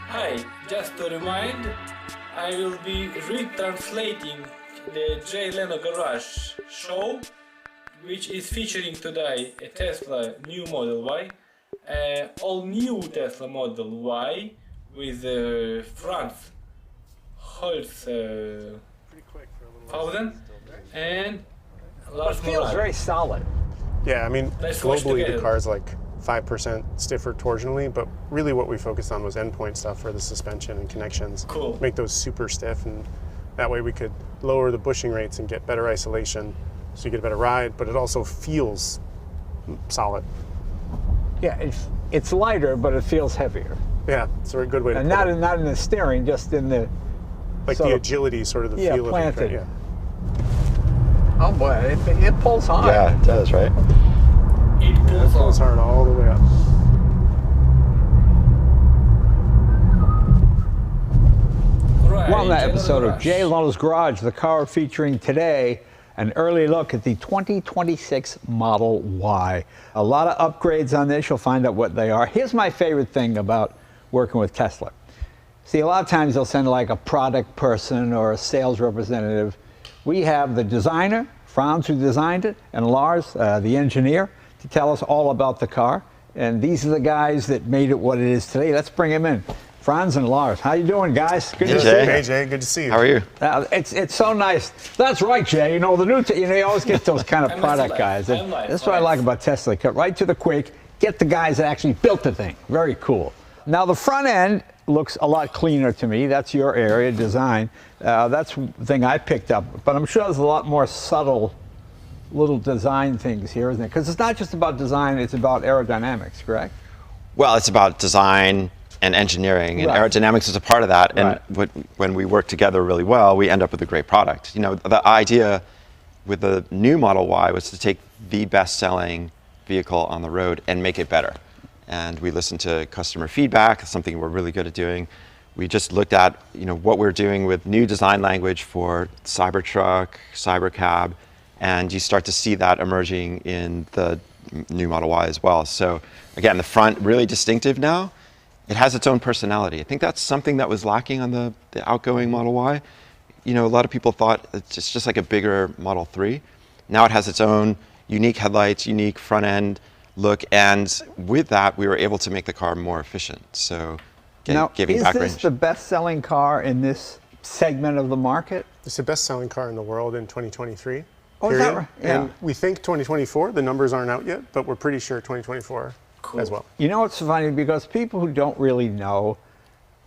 Hi, just to remind, I will be retranslating the Jay Leno Garage show, which is featuring today a Tesla new Model Y, all new Tesla Model Y with Franz Holzhausen and Lars It feels Moravy. very solid. Yeah, I mean, Let's watch globally the together. car's like 5% stiffer torsionally, but really what we focused on was endpoint stuff for the suspension and connections. Cool. Make those super stiff, and that way we could lower the bushing rates and get better isolation, so you get a better ride, but it also feels solid. Yeah, it's lighter, but it feels heavier. Yeah, it's a very good way to And put not it. not in the steering, just in the Like sort the of- agility, sort of the yeah, feel planted. of it. Yeah. Oh boy, it pulls hard. Yeah, it does, right? It It pulls pulls on. hard all the way up. Right, Well, in that Jay Leno episode of Garage. Jay Leno's Garage, the car featuring today an early look at the 2026 Model Y. A lot of upgrades on this. You'll find out what they are. Here's my favorite thing about working with Tesla. See, a lot of times they'll send like a product person or a sales representative. We have the designer, Franz, who designed it, and Lars, the engineer, to tell us all about the car. And these are the guys that made it what it is today. Let's bring them in. Franz and Lars. How you doing, guys? Good Hey, to Jay. see you. Hey Jay, good to see you. How are you? It's so nice. That's right, Jay. You know, the new, you always get those kind of I'm product live. guys. I'm live. That's what I like about Tesla. Cut right to the quick. Get the guys that actually built the thing. Very cool. Now, the front end looks a lot cleaner to me. That's your area, design. That's the thing I picked up. But I'm sure there's a lot more subtle little design things here, isn't it? Because it's not just about design, it's about aerodynamics, correct? Well, it's about design and engineering, and Right. aerodynamics is a part of that. Right. And when we work together really well, we end up with a great product. You know, the idea with the new Model Y was to take the best-selling vehicle on the road and make it better. And we listened to customer feedback, something we're really good at doing. We just looked at, what we're doing with new design language for Cybertruck, Cybercab, and you start to see that emerging in the new Model Y as well. So again, the front really distinctive now. It has its own personality. I think that's something that was lacking on the outgoing Model Y. A lot of people thought it's just like a bigger Model 3. Now it has its own unique headlights, unique front end look, and with that, we were able to make the car more efficient. So Now, giving is back this range. the best-selling car in this segment of the market? It's the best-selling car in the world in 2023. Oh, is that period. right? Yeah. And we think 2024. The numbers aren't out yet, but we're pretty sure 2024 as well. You know, it's funny because people who don't really know,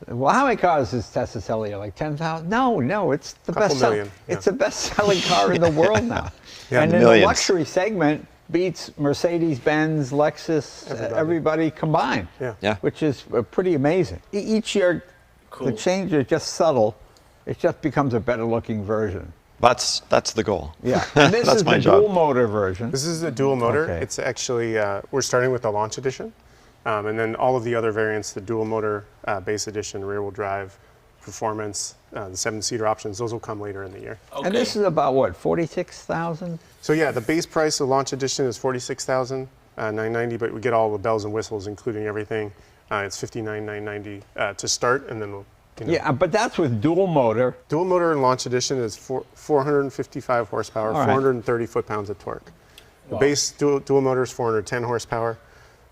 well, how many cars does Tesla sell here? Like 10,000? No, it's the Couple best. million, yeah. It's the best-selling car in the world now. Yeah, and in millions. the luxury segment, beats Mercedes-Benz, Lexus, everybody combined. Yeah. Which is pretty amazing. Each year, the change is just subtle. It just becomes a better-looking version. That's the goal. Yeah. And this That's is my the job. dual motor version. This is a dual motor. Okay. It's actually, we're starting with the launch edition. And then all of the other variants, the dual motor, base edition, rear wheel drive, performance, the 7-seater options, those will come later in the year. And this is about what, 46,000? So yeah, the base price of the launch edition is $46,990, but we get all the bells and whistles, including everything. It's $59,990 to start, and then we'll. Yeah, but that's with dual motor. Dual motor and launch edition is 455 horsepower, All right. 430 foot-pounds of torque. The base dual motor is 410 horsepower.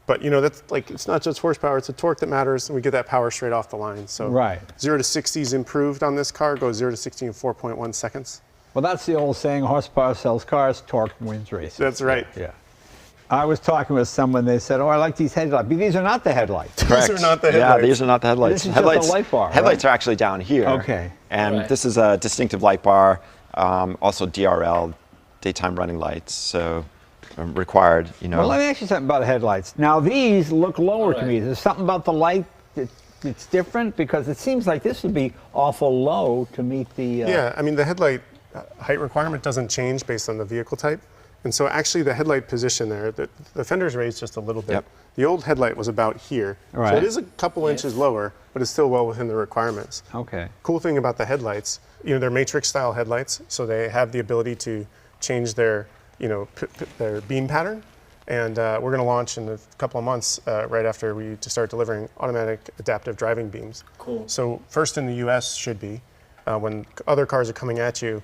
But that's like, it's not just horsepower, it's the torque that matters, and we get that power straight off the line. So Right. 0 to 60 is improved on this car, goes 0 to 60 in 4.1 seconds. Well, that's the old saying, horsepower sells cars, torque wins races. That's right. Yeah. I was talking with someone, they said, oh, I like these headlights. But these are not the headlights. Correct. These are not the Yeah, headlights. these are not the headlights. This is just a headlights, light bar, Headlights right? are actually down here. Okay. And Right. this is a distinctive light bar, also DRL, daytime running lights, so required, Well, let me ask you something about headlights. Now, these look lower to All me. right. There's something about the light that's different because it seems like this would be awful low to meet the... Yeah, I mean, the headlight height requirement doesn't change based on the vehicle type. And so actually the headlight position there, the fender's raised just a little bit. Yep. The old headlight was about here. Right. So it is a couple inches lower, but it's still well within the requirements. Okay. Cool thing about the headlights, they're matrix style headlights, so they have the ability to change their, their beam pattern. And we're going to launch in a couple of months, right after we to start delivering automatic adaptive driving beams. Cool. So first in the US should be, when other cars are coming at you,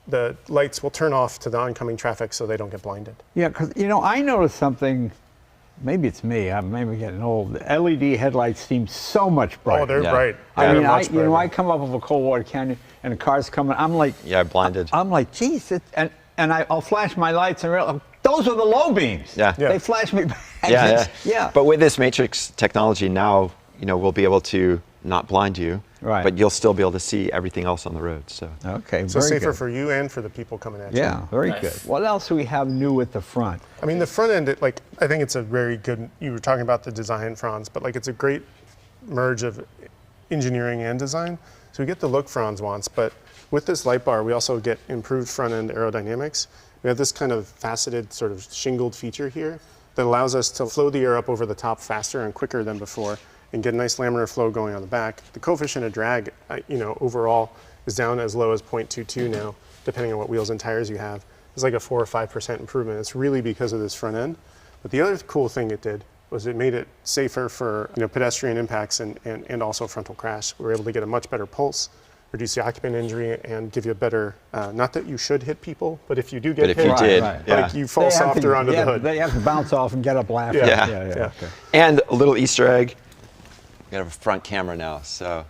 the lights will turn off to the oncoming traffic so they don't get blinded. Yeah, because, you know, I noticed something, maybe it's me, I'm maybe getting old. The LED headlights seem so much brighter. Oh, they're Yeah. bright. I mean, They're much you know, I brighter. come up of a cold water canyon and a car's coming, I'm like, Yeah, blinded. I'm like, geez, I'll flash my lights and realize, those are the low beams. Yeah. Yeah. They flash me back. Yeah. But with this matrix technology now, you know, we'll be able to not blind you, Right. but you'll still be able to see everything else on the road. So Okay, So very safer good. for you and for the people coming at you. Yeah, very Nice. good. What else do we have new at the front? I mean, the front end, I think it's a very good, you were talking about the design, Franz, but like it's a great merge of engineering and design. So we get the look Franz wants, but with this light bar, we also get improved front end aerodynamics. We have this kind of faceted sort of shingled feature here that allows us to flow the air up over the top faster and quicker than before and get a nice laminar flow going on the back. The coefficient of drag, you know, overall is down as low as 0.22 now, depending on what wheels and tires you have. It's like a 4 or 5% improvement. It's really because of this front end. But the other cool thing it did was it made it safer for, you know, pedestrian impacts and also frontal crash. We were able to get a much better pulse, reduce the occupant injury, and give you a better, not that you should hit people, but if you do get But if hit, you did, right. yeah. like you fall softer onto the hood. They have to bounce off and get up laughing. Yeah. Yeah. Okay. And a little Easter egg, we have a front camera now, so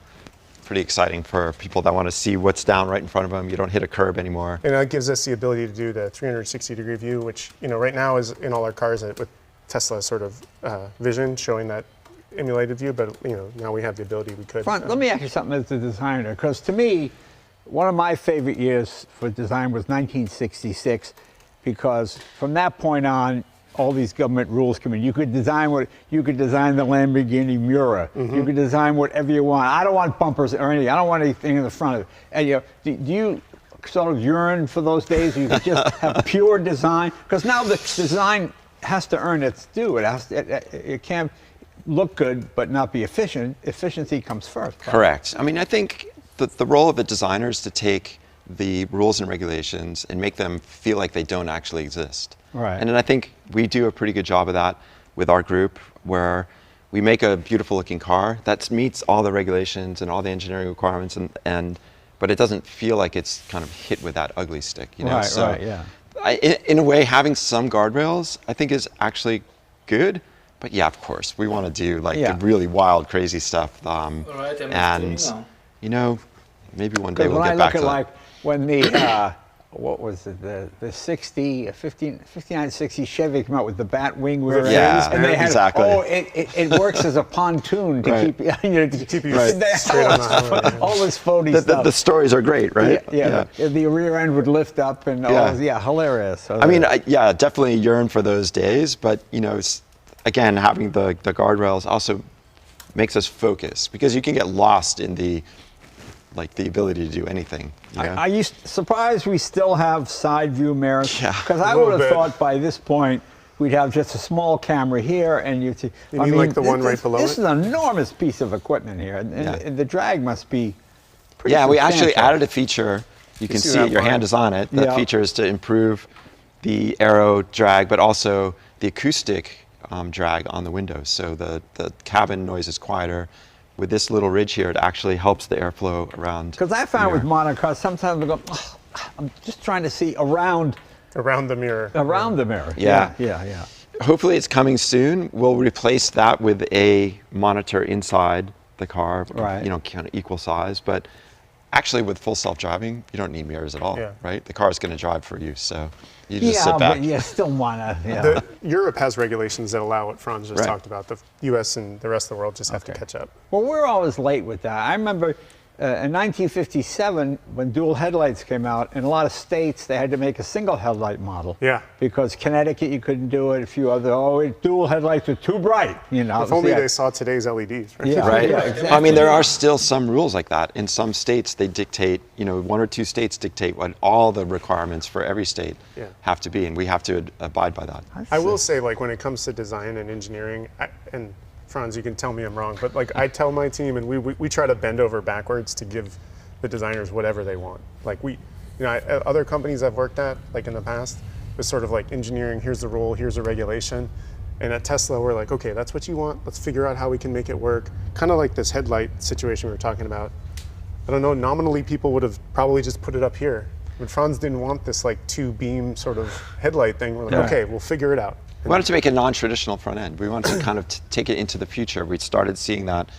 pretty exciting for people that want to see what's down right in front of them. You don't hit a curb anymore. And that gives us the ability to do the 360-degree view, which, you know, right now is in all our cars with Tesla sort of vision showing that emulated view, but, you know, now we have the ability we could. Front, let me ask you something as a designer, because to me, one of my favorite years for design was 1966, because from that point on, all these government rules come in. You could design the Lamborghini Miura. You could design whatever you want. I don't want bumpers or anything. I don't want anything in the front of it. And, you know, do you sort of yearn for those days? You could just have pure design, because now the design has to earn its due. It can't look good but not be efficient. Efficiency comes first. Correct. I mean, I think the role of the designer is to take the rules and regulations and make them feel like they don't actually exist. Right. And then I think we do a pretty good job of that with our group, where we make a beautiful looking car that meets all the regulations and all the engineering requirements, but it doesn't feel like it's kind of hit with that ugly stick, you know? Right, So right, yeah. in a way, having some guardrails, I think, is actually good. But yeah, of course, we want to do like Yeah. the really wild, crazy stuff. Right, And, you know, maybe one day Because we'll when I get look back to at that. like when the what was it, the 5960 Chevy came out with the bat wing rear ends, Yeah, and they had exactly. it works as a pontoon to Right. keep you know, to keep you they- straight on the highway. all this phony The stuff. stories are great, right? Yeah. The rear end would lift up and hilarious. So I mean, definitely yearn for those days, but you know, again, having the guardrails also makes us focus, because you can get lost in the ability to do anything. You know? Are you surprised we still have side view mirrors? Yeah. Because I A little would have bit. thought by this point we'd have just a small camera here, and you mean like the one right below This it? is an enormous piece of equipment here, and Yeah. the drag must be pretty Yeah, we actually substantial. added a feature. You can see see that it, your line? hand is on it. The Yeah. feature is to improve the aero drag, but also the acoustic drag on the windows. So the cabin noise is quieter. With this little ridge here, it actually helps the airflow around. Because I found the with modern cars, sometimes I go, I'm just trying to see around Around the mirror. the mirror. Yeah. Yeah. Hopefully it's coming soon. We'll replace that with a monitor inside the car, Right. you know, kind of equal size. But actually with full self-driving, you don't need mirrors at all, Yeah. right? The car's going to drive for you, so you just sit back. But you still want to, Europe has regulations that allow what Franz just Right. talked about. The US and the rest of the world just have to Okay. catch up. Well, we're always late with that. I remember in 1957 when dual headlights came out, in a lot of states they had to make a single headlight model. Yeah. Because Connecticut you couldn't do it. A few other dual headlights are too bright. You know. If only Yeah. they saw today's LEDs, right? Yeah. Right. Yeah, exactly. I mean, there are still some rules like that. In some states, they dictate, you know, 1 or 2 states dictate what all the requirements for every state Yeah. have to be, and we have to abide by that. I will say, like, when it comes to design and engineering, and Franz, you can tell me I'm wrong, but like I tell my team, and we try to bend over backwards to give the designers whatever they want. Like other companies I've worked at, like in the past, was sort of like engineering, here's the rule, here's a regulation. And at Tesla, we're like, okay, that's what you want. Let's figure out how we can make it work. Kind of like this headlight situation we were talking about. I don't know, nominally people would have probably just put it up here. But Franz didn't want this like 2-beam sort of headlight thing. We're like, okay, we'll figure it out. We wanted to make a non-traditional front end. We wanted to kind of take it into the future. We started seeing that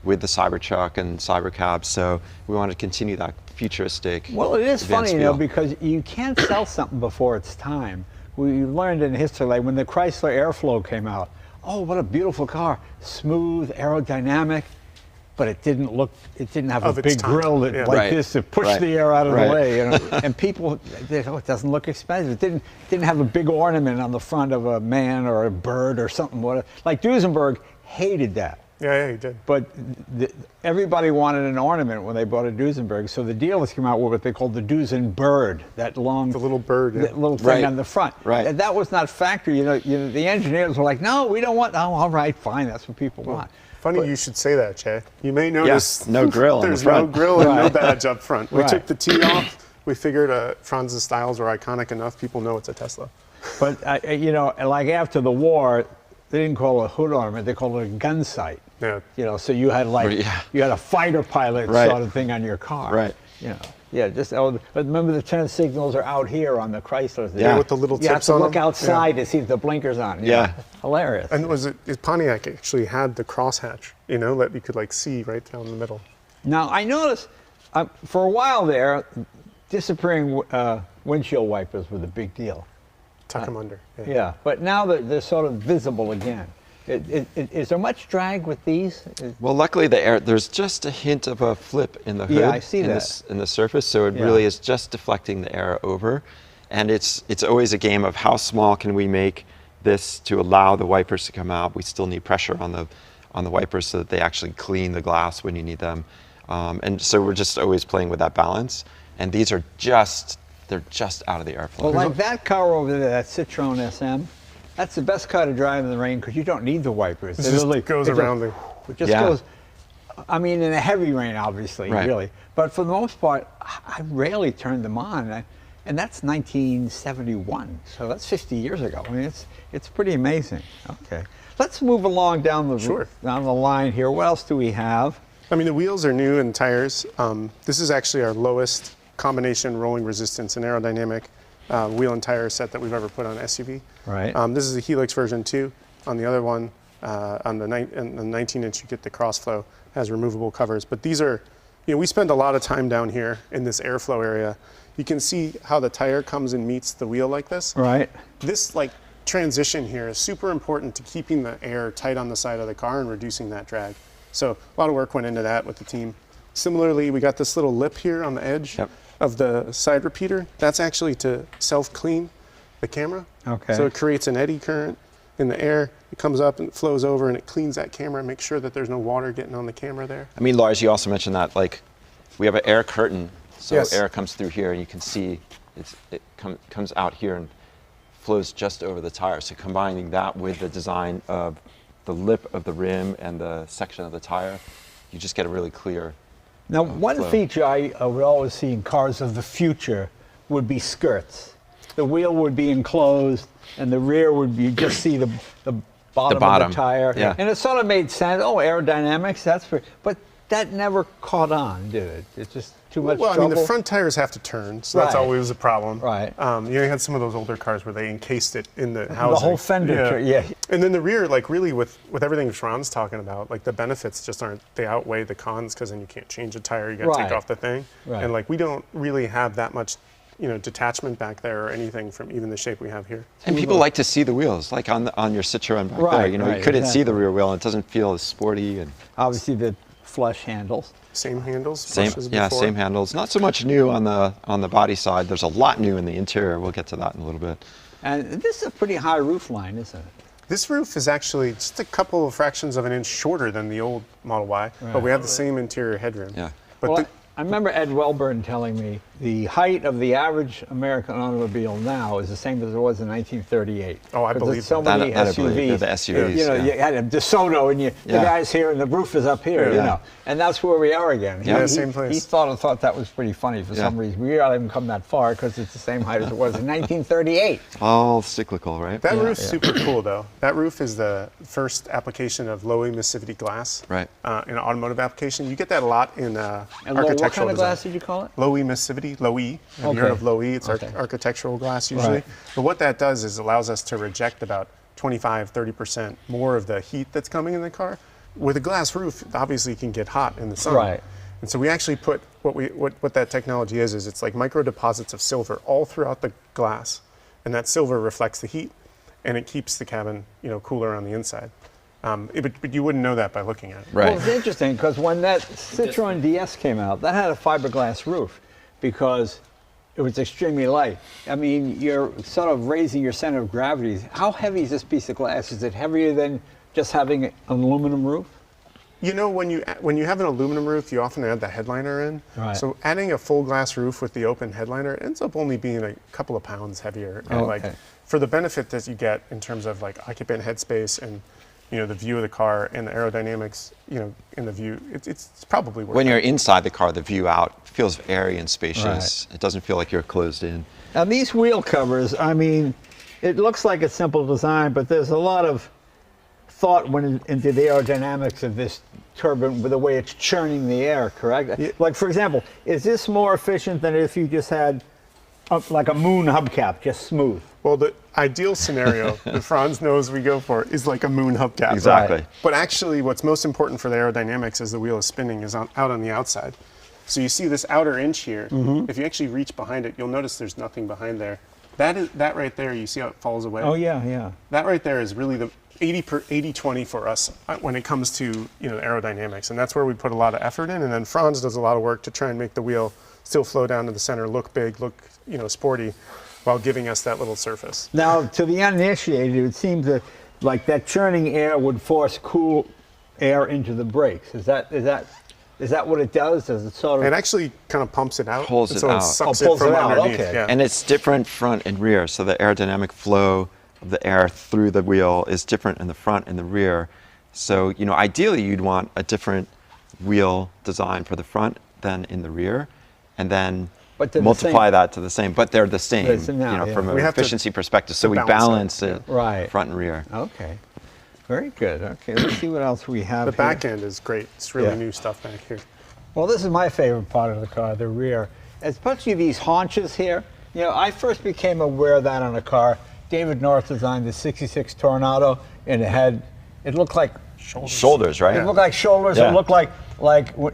with the Cybertruck and Cybercab, so we wanted to continue that futuristic. Well, it is funny, feel. because you can't sell something before it's time. We learned in history, like when the Chrysler Airflow came out, oh, what a beautiful car, smooth, aerodynamic, but it didn't have a big grill that, like this to push the air out of the way, And people, it doesn't look expensive. It didn't have a big ornament on the front of a man or a bird or something. Like Duesenberg hated that. Yeah, he did. But everybody wanted an ornament when they bought a Duesenberg, so the dealers came out with what they called the Duesenbird, that long, the little bird, that little thing on the front. Right. And that was not factory. The engineers were like, no, we don't want. Oh, all right, fine, that's what people want. Funny you should say that, Jay. You may notice no grill on the front. There's no grill and no badge up front. We took the T off. We figured Franz's styles were iconic enough. People know it's a Tesla. But like after the war, they didn't call it a hood ornament. They called it a gun sight. Yeah. So you had you had a fighter pilot sort of thing on your car. Right. But remember the turn signals are out here on the Chryslers. Yeah, with the little tips on them. You have to look outside to see if the blinkers on. Yeah. Hilarious. And Pontiac actually had the crosshatch, that you could see right down the middle. Now I noticed for a while there, disappearing windshield wipers were the big deal. Tuck them under. Yeah, but now they're sort of visible again. Is there much drag with these? Well, luckily there's just a hint of a flip in the hood. Yeah, I see that. In the surface, so it really is just deflecting the air over. And it's always a game of how small can we make this to allow the wipers to come out. We still need pressure on the wipers so that they actually clean the glass when you need them. And so we're just always playing with that balance. And these are they're just out of the airflow. Well, like that car over there, that Citroen SM, that's the best car to drive in the rain because you don't need the wipers. It just goes around it just goes, I mean, in a heavy rain, obviously, really. But for the most part, I rarely turn them on. And that's 1971, so that's 50 years ago. I mean, it's pretty amazing. Okay. Let's move along down the line here. What else do we have? I mean, the wheels are new and tires. This is actually our lowest combination rolling resistance and aerodynamic wheel and tire set that we've ever put on an SUV. Right. This is a Helix version 2. On the other one, on the 19-inch, you get the crossflow, has removable covers. But these are, we spend a lot of time down here in this airflow area. You can see how the tire comes and meets the wheel like this. Right. This transition here is super important to keeping the air tight on the side of the car and reducing that drag. So a lot of work went into that with the team. Similarly, we got this little lip here on the edge of the side repeater. That's actually to self-clean the camera. Okay. So it creates an eddy current in the air. It comes up and it flows over and it cleans that camera and makes sure that there's no water getting on the camera there. I mean, Lars, you also mentioned that we have an air curtain, so air comes through here and you can see it comes out here and flows just over the tire. So combining that with the design of the lip of the rim and the section of the tire, you just get a really clear Now, one feature I would always see in cars of the future would be skirts. The wheel would be enclosed, and the rear would be, you just see the bottom of the tire. Yeah. And it sort of made sense. Oh, aerodynamics, that's for, but that never caught on, did it? It's just too much trouble. Well, I mean, the front tires have to turn, so that's always a problem. Right. You had some of those older cars where they encased it in the housing. The whole fender, yeah. And then the rear, really with everything Franz talking about, the benefits just aren't, they outweigh the cons because then you can't change a tire, you got to take off the thing. Right. And we don't really have that much detachment back there or anything from even the shape we have here. And people like to see the wheels, on your Citroen back there. You couldn't see the rear wheel, and it doesn't feel as sporty. And obviously the flush handles. Same handles? Same handles. Not so much new on the body side. There's a lot new in the interior. We'll get to that in a little bit. And this is a pretty high roof line, isn't it? This roof is actually just a couple of fractions of an inch shorter than the old Model Y, but we have the same interior headroom. Yeah. But I remember Ed Welburn telling me the height of the average American automobile now is the same as it was in 1938. Oh, I believe there's so that. many That I SUVs. believe. The SUVs, You know, yeah. you had a DeSoto, and the Yeah. guy's here, and the roof is up here. Yeah. You know, and that's where we are again. Yeah, He- same place. He thought that was pretty funny for some reason. We haven't come that far because it's the same height as it was in 1938. All cyclical, right? That roof's super cool, though. That roof is the first application of low emissivity glass Right. in an automotive application. You get that a lot in And architectural what kind of design. glass did you call it? Low emissivity, low E. Have Okay. you heard of low E? It's Okay. architectural glass usually. Right. But what that does is allows us to reject about 25-30% more of the heat that's coming in the car. With a glass roof, obviously it can get hot in the sun. Right. And so we actually put what that technology is it's like micro deposits of silver all throughout the glass. And that silver reflects the heat and it keeps the cabin, cooler on the inside. But you wouldn't know that by looking at it. Right. Well, it's interesting because when that Citroen DS came out, that had a fiberglass roof because it was extremely light. I mean, you're sort of raising your center of gravity. How heavy is this piece of glass? Is it heavier than just having an aluminum roof? You know, when you have an aluminum roof, you often add the headliner in. Right. So adding a full glass roof with the open headliner ends up only being a couple of pounds heavier. And okay. for the benefit that you get in terms of like occupant headspace and the view of the car and the aerodynamics, in the view, it's probably worth When it. you're inside the car, the view out feels airy and spacious. It doesn't feel like you're closed in. Now these wheel covers, I mean, it looks like a simple design, but there's a lot of thought went into the aerodynamics of this turbine with the way it's churning the air, correct? Yeah. Like, for example, is this more efficient than if you just had like a moon hubcap, just smooth? Well, the ideal scenario that Franz knows we go for is like a moon hubcap. Exactly. Right. But actually, what's most important for the aerodynamics as the wheel is spinning is out on the outside. So you see this outer inch here. If you actually reach behind it, you'll notice there's nothing behind there. That right there, you see how it falls away? Oh, yeah, yeah. That right there is really the 80-20 for us when it comes to aerodynamics, and that's where we put a lot of effort in. And then Franz does a lot of work to try and make the wheel still flow down to the center, look big, look sporty, while giving us that little surface. Now, to the uninitiated, it would seem that like that churning air would force cool air into the brakes. Is that what it does? Does it sort of? It actually kind of pumps it out. Pulls and it so out. It sucks Oh, pulls it from it out, underneath. okay. Yeah. And it's different front and rear. So the aerodynamic flow of the air through the wheel is different in the front and the rear. So, ideally you'd want a different wheel design for the front than in the rear, and then But they're the multiply same. that to the same. But they're the same, They're the same now, yeah. from an We have to- efficiency perspective. So we balance balance it, it Right. front and rear. Okay. Very good. Okay, let's see what else we have The here. back end is great. It's really Yeah. new stuff back here. Well, this is my favorite part of the car, the rear. Especially these haunches here. I first became aware of that on a car. David North designed the 66 Tornado, and it looked like Shoulders, right? It looked like shoulders. Yeah. It looked like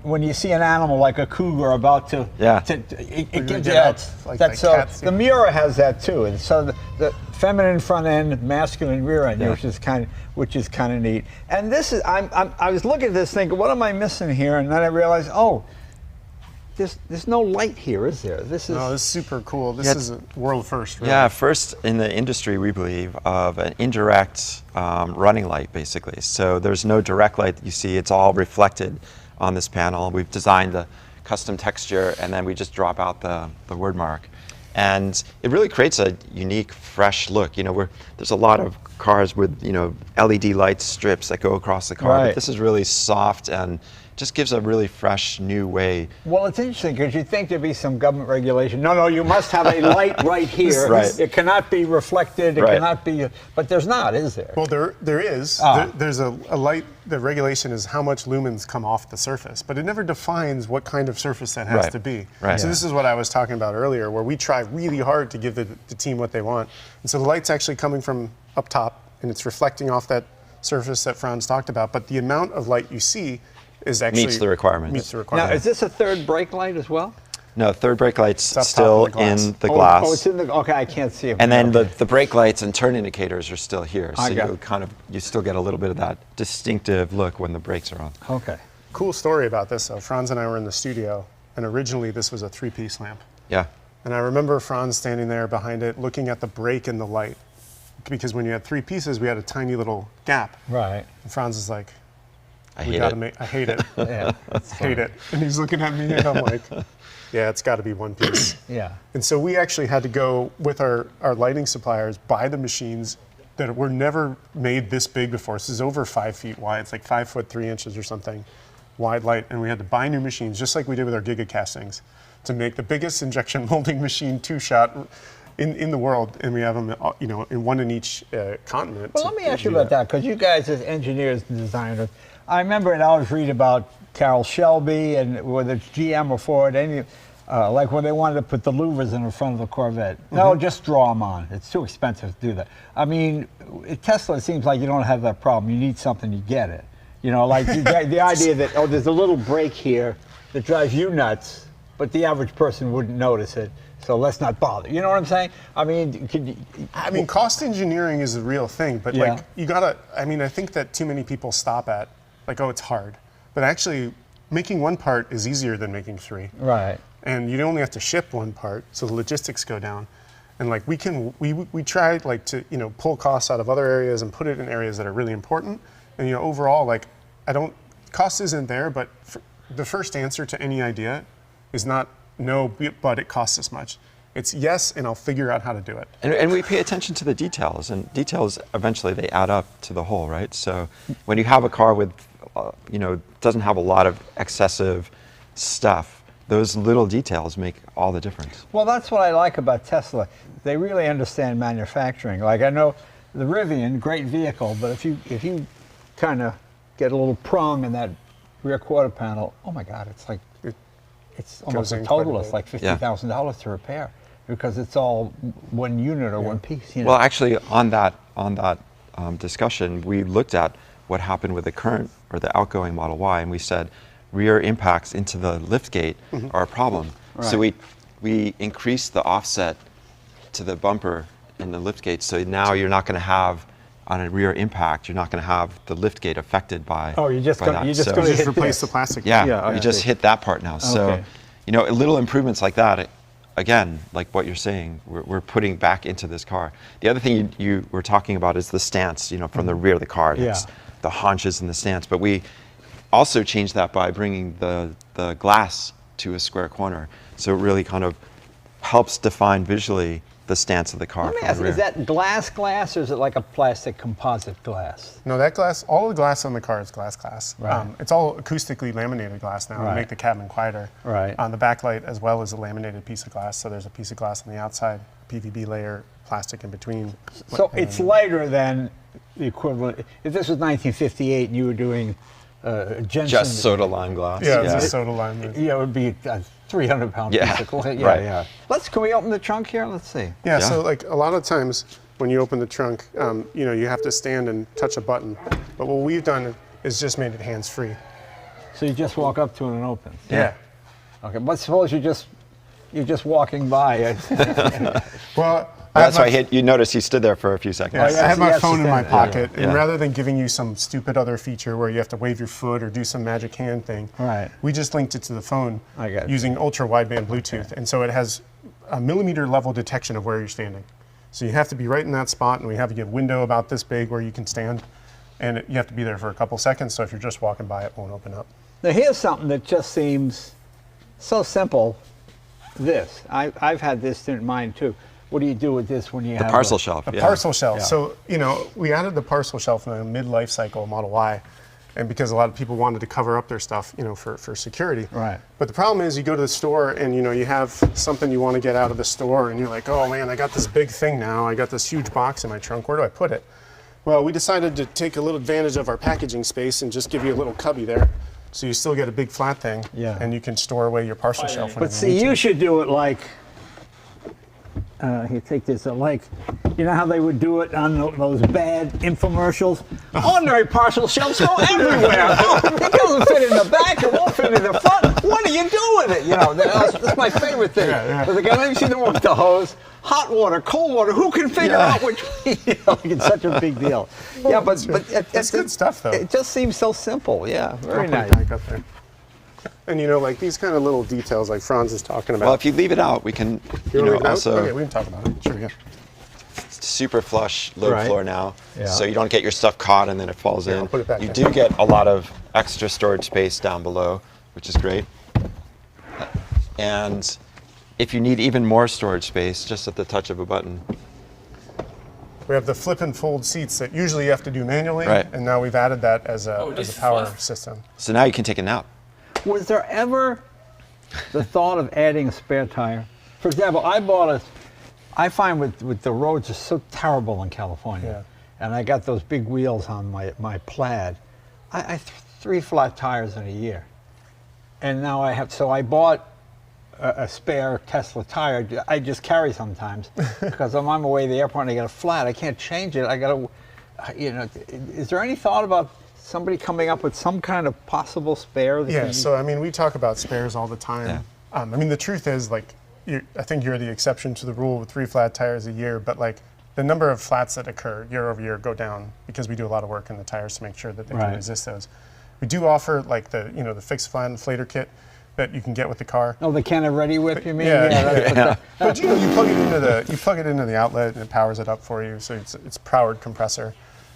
when you see an animal like a cougar about to. Yeah. It gives you get up, that. like that the so cats, the yeah. Miura has that too. And so the feminine front end, masculine rear end, Yeah. which is kind of neat. And this is I was looking at this thinking, what am I missing here? And then I realized, there's no light here, is there? This is. No, this is super cool. This Yeah, is a world first. Really. Yeah, first in the industry, we believe, of an indirect running light, basically. So there's no direct light that you see. It's all reflected on this panel. We've designed the custom texture, and then we just drop out the word mark. And it really creates a unique, fresh look. There's a lot of cars with, LED light strips that go across the car, Right. but this is really soft and just gives a really fresh, new way. Well, it's interesting because you'd think there'd be some government regulation. No, you must have a light right here. Right. It cannot be reflected. It Right. cannot be. But there's not, is there? Well, there is. Ah. There's a light. The regulation is how much lumens come off the surface, but it never defines what kind of surface that has Right. to be. Right. So Yeah. this is what I was talking about earlier, where we try really hard to give the team what they want. And so the light's actually coming from up top, and it's reflecting off that surface that Franz talked about. But the amount of light you see is actually Meets the requirements. Meets the Now, requirement. is this a third brake light as well? No, third brake light's up top still of the glass. in the glass. Oh, it's in the. Okay, I can't see it. And then Okay. the brake lights and turn indicators are still here. So I got you still get a little bit of that distinctive look when the brakes are on. Okay. Cool story about this, though. Franz and I were in the studio, and originally this was a 3-piece lamp. Yeah. And I remember Franz standing there behind it, looking at the brake and the light. Because when you had 3 pieces, we had a tiny little gap. Right. And Franz is like, I hate it. I hate it. Yeah, Hate it. And he's looking at me and I'm like, yeah, it's got to be one piece. yeah. And so we actually had to go with our lighting suppliers, buy the machines that were never made this big before. This is over 5 feet wide. It's like 5 foot 3 inches or something wide light. And we had to buy new machines, just like we did with our Giga castings, to make the biggest injection molding machine two-shot in the world. And we have them, in one in each continent. Well, let me ask you about that, because you guys as engineers and designers, I remember I always read about Carroll Shelby, and whether it's GM or Ford, like when they wanted to put the louvers in the front of the Corvette. No, just draw them on. It's too expensive to do that. I mean, at Tesla, it seems like you don't have that problem. You need something, you get it. Like the idea that, oh, there's a little break here that drives you nuts, but the average person wouldn't notice it. So let's not bother. You know what I'm saying? I mean, cost engineering is a real thing, but like you gotta. I mean, I think that too many people stop at like, oh, it's hard, but actually, making one part is easier than making 3. Right. And you only have to ship one part, so the logistics go down. And like we try like to pull costs out of other areas and put it in areas that are really important. And overall, like cost isn't there, but the first answer to any idea is not no, but it costs this much. It's yes, and I'll figure out how to do it. And we pay attention to the details, and details eventually they add up to the whole, right? So when you have a car with, doesn't have a lot of excessive stuff, those little details make all the difference. Well, that's what I like about Tesla. They really understand manufacturing. Like, I know the Rivian, great vehicle, but if you kind of get a little prong in that rear quarter panel, oh my God, it's like, it's almost a total. It's like $50,000 to repair, because it's all one unit or one piece. Well, actually, on that discussion, we looked at what happened with the current or the outgoing Model Y, and we said rear impacts into the liftgate are a problem. Right. So we increased the offset to the bumper and the liftgate. So now you're not going to have, on a rear impact, you're not going to have the liftgate affected by. Oh, you're just going to replace the plastic. Yeah, you just hit that part now. Okay. So, little improvements like that. Again, like what you're saying, we're putting back into this car. The other thing you were talking about is the stance, from the rear of the car. It's the haunches and the stance. But we also changed that by bringing the glass to a square corner. So it really kind of helps define visually the stance of the car. Let me ask, is that glass, or is it like a plastic composite glass? No, that glass, all the glass on the car is glass. Right. It's all acoustically laminated glass now to make the cabin quieter. Right. On the backlight, as well as a laminated piece of glass. So there's a piece of glass on the outside, PVB layer, plastic in between. So it's lighter than the equivalent. If this was 1958 and you were doing Jensen, just soda lime glass. Yeah, it's a soda lime. Yeah, it would be a 300-pound piece of glass. Right. Can we open the trunk here? Let's see. Yeah, so like a lot of times when you open the trunk, you have to stand and touch a button. But what we've done is just made it hands-free. So you just walk up to it and open? Yeah. Okay, but suppose you're just walking by. Well, that's why you noticed he stood there for a few seconds. I have my phone in my pocket, and rather than giving you some stupid other feature where you have to wave your foot or do some magic hand thing, we just linked it to the phone using ultra-wideband Bluetooth. And so it has a millimeter level detection of where you're standing. So you have to be right in that spot, and we have a window about this big where you can stand, and you have to be there for a couple seconds, so if you're just walking by, it won't open up. Now here's something that just seems so simple. I've had this in mind too. What do you do with this when you have the parcel shelf? The parcel shelf. So, we added the parcel shelf in the mid-life cycle Model Y, and because a lot of people wanted to cover up their stuff, for security. Right. But the problem is you go to the store and, you have something you want to get out of the store, and you're like, oh man, I got this big thing now. I got this huge box in my trunk. Where do I put it? Well, we decided to take a little advantage of our packaging space and just give you a little cubby there. So you still get a big flat thing, and you can store away your parcel shelf. But see, you should do it like, here, take this, like, you know how they would do it on those bad infomercials? Ordinary parcel shelves go everywhere. It doesn't fit in the back, it won't fit in the front. What do you do with it? That's my favorite thing. But again, let me see the one with the hose. Hot water, cold water, who can figure out which, it's such a big deal. Yeah, but it's good stuff, though. It just seems so simple, very nice. And like these kind of little details like Franz is talking about. Well, if you leave it out, we can, also. Okay, we can talk about it. Sure, super flush load Right. floor now, Yeah. so you don't get your stuff caught and then it falls Here, in. I'll put it back You in. do get a lot of extra storage space down below, which is great. And if you need even more storage space, just at the touch of a button. We have the flip and fold seats that usually you have to do manually, Right. and now we've added that as a, this as is a power fast. system. So now you can take a nap. Was there ever the thought of adding a spare tire? For example, I find with the roads are so terrible in California, and I got those big wheels on my Plaid. I 3 flat tires in a year, and now I bought a spare Tesla tire. I just carry sometimes because I'm on my way to the airport and I get a flat. I can't change it. I got to, is there any thought about somebody coming up with some kind of possible spare? That Yeah, so I mean, we talk about spares all the time. Yeah. I mean, the truth is, like, I think you're the exception to the rule with 3 flat tires a year, but like the number of flats that occur year over year go down because we do a lot of work in the tires to make sure that they can resist those. We do offer like the fixed flat inflator kit that you can get with the car. Oh, the can of Ready Whip, you mean? Yeah. But you plug it into the outlet and it powers it up for you. So it's powered compressor.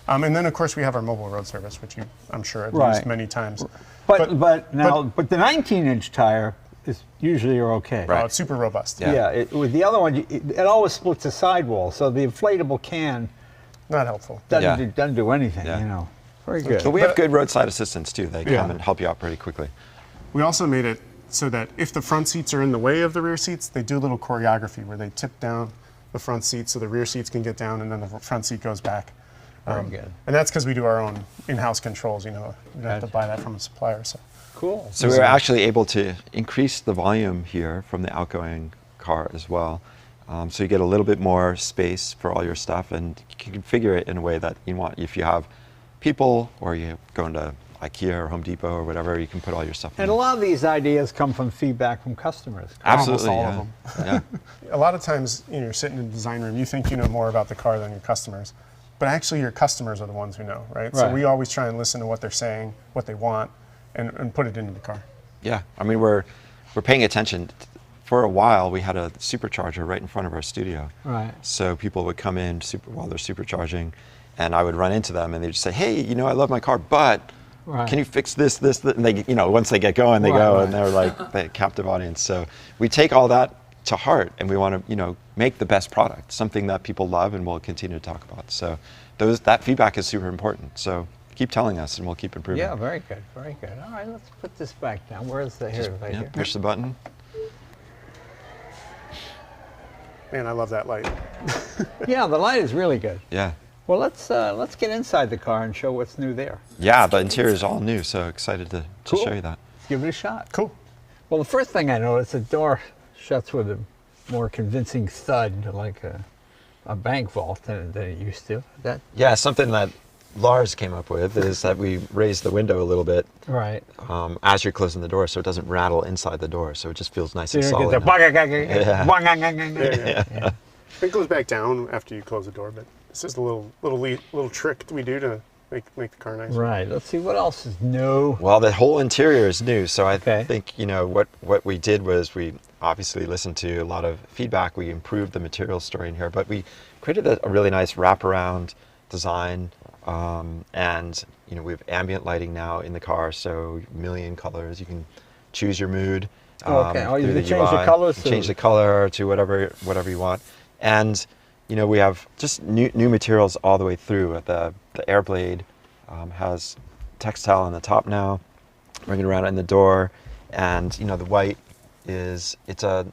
And then of course we have our mobile road service, which I'm sure I've used many times. But the 19-inch tire is usually are okay. Oh, it's super robust. Yeah. With the other one, it always splits the sidewall, so the inflatable can Not helpful. doesn't do anything. Yeah. Very good. But we have good roadside assistants too. They come and help you out pretty quickly. We also made it so that if the front seats are in the way of the rear seats, they do a little choreography where they tip down the front seat so the rear seats can get down and then the front seat goes back. Very good. And that's because we do our own in-house controls. We don't have to buy that from a supplier. So Cool. So we were actually able to increase the volume here from the outgoing car as well. So you get a little bit more space for all your stuff, and you can configure it in a way that you want. If you have people, or you go into IKEA or Home Depot or whatever, you can put all your stuff in. And a lot of these ideas come from feedback from customers. Absolutely, almost all yeah. of them. Yeah. a lot of times, you're sitting in the design room, you think you know more about the car than your customers, but actually your customers are the ones who know, right? So we always try and listen to what they're saying, what they want, and put it into the car. Yeah, I mean, we're paying attention. For a while, we had a supercharger right in front of our studio. Right. So people would come in while they're supercharging, and I would run into them, and they'd just say, "Hey, I love my car, but can you fix this?" And they, once they get going, they go, and they're like the captive audience. So we take all that to heart, and we want to, make the best product, something that people love, and we'll continue to talk about. So that feedback is super important. So keep telling us, and we'll keep improving. Yeah, very good, very good. All right, let's put this back down. Where is the here? Right here. Push the button. Man, I love that light. Yeah, the light is really good. Yeah. Well, let's get inside the car and show what's new there. Yeah, the interior is all new, so excited to show you that. Let's give it a shot. Cool. Well, the first thing I noticed, the door shuts with a more convincing thud, like a bank vault than it used to. Yeah, something that Lars came up with is that we raise the window a little bit Right. as you're closing the door, so it doesn't rattle inside the door, so it just feels nice So and you solid. don't get the It goes back down after you close the door, but this is a little trick that we do to make the car nice. Right. Let's see what else is new. Well, the whole interior is new, so I Okay. think what we did was we obviously listened to a lot of feedback. We improved the material story in here, but we created a really nice wraparound design, and we have ambient lighting now in the car, so a million colors. You can choose your mood. Okay. Oh, you through can change the UI. colors You to- change the color to whatever you want, and we have just new materials all the way through. The Airblade has textile on the top now, bringing around in the door, and the white it's a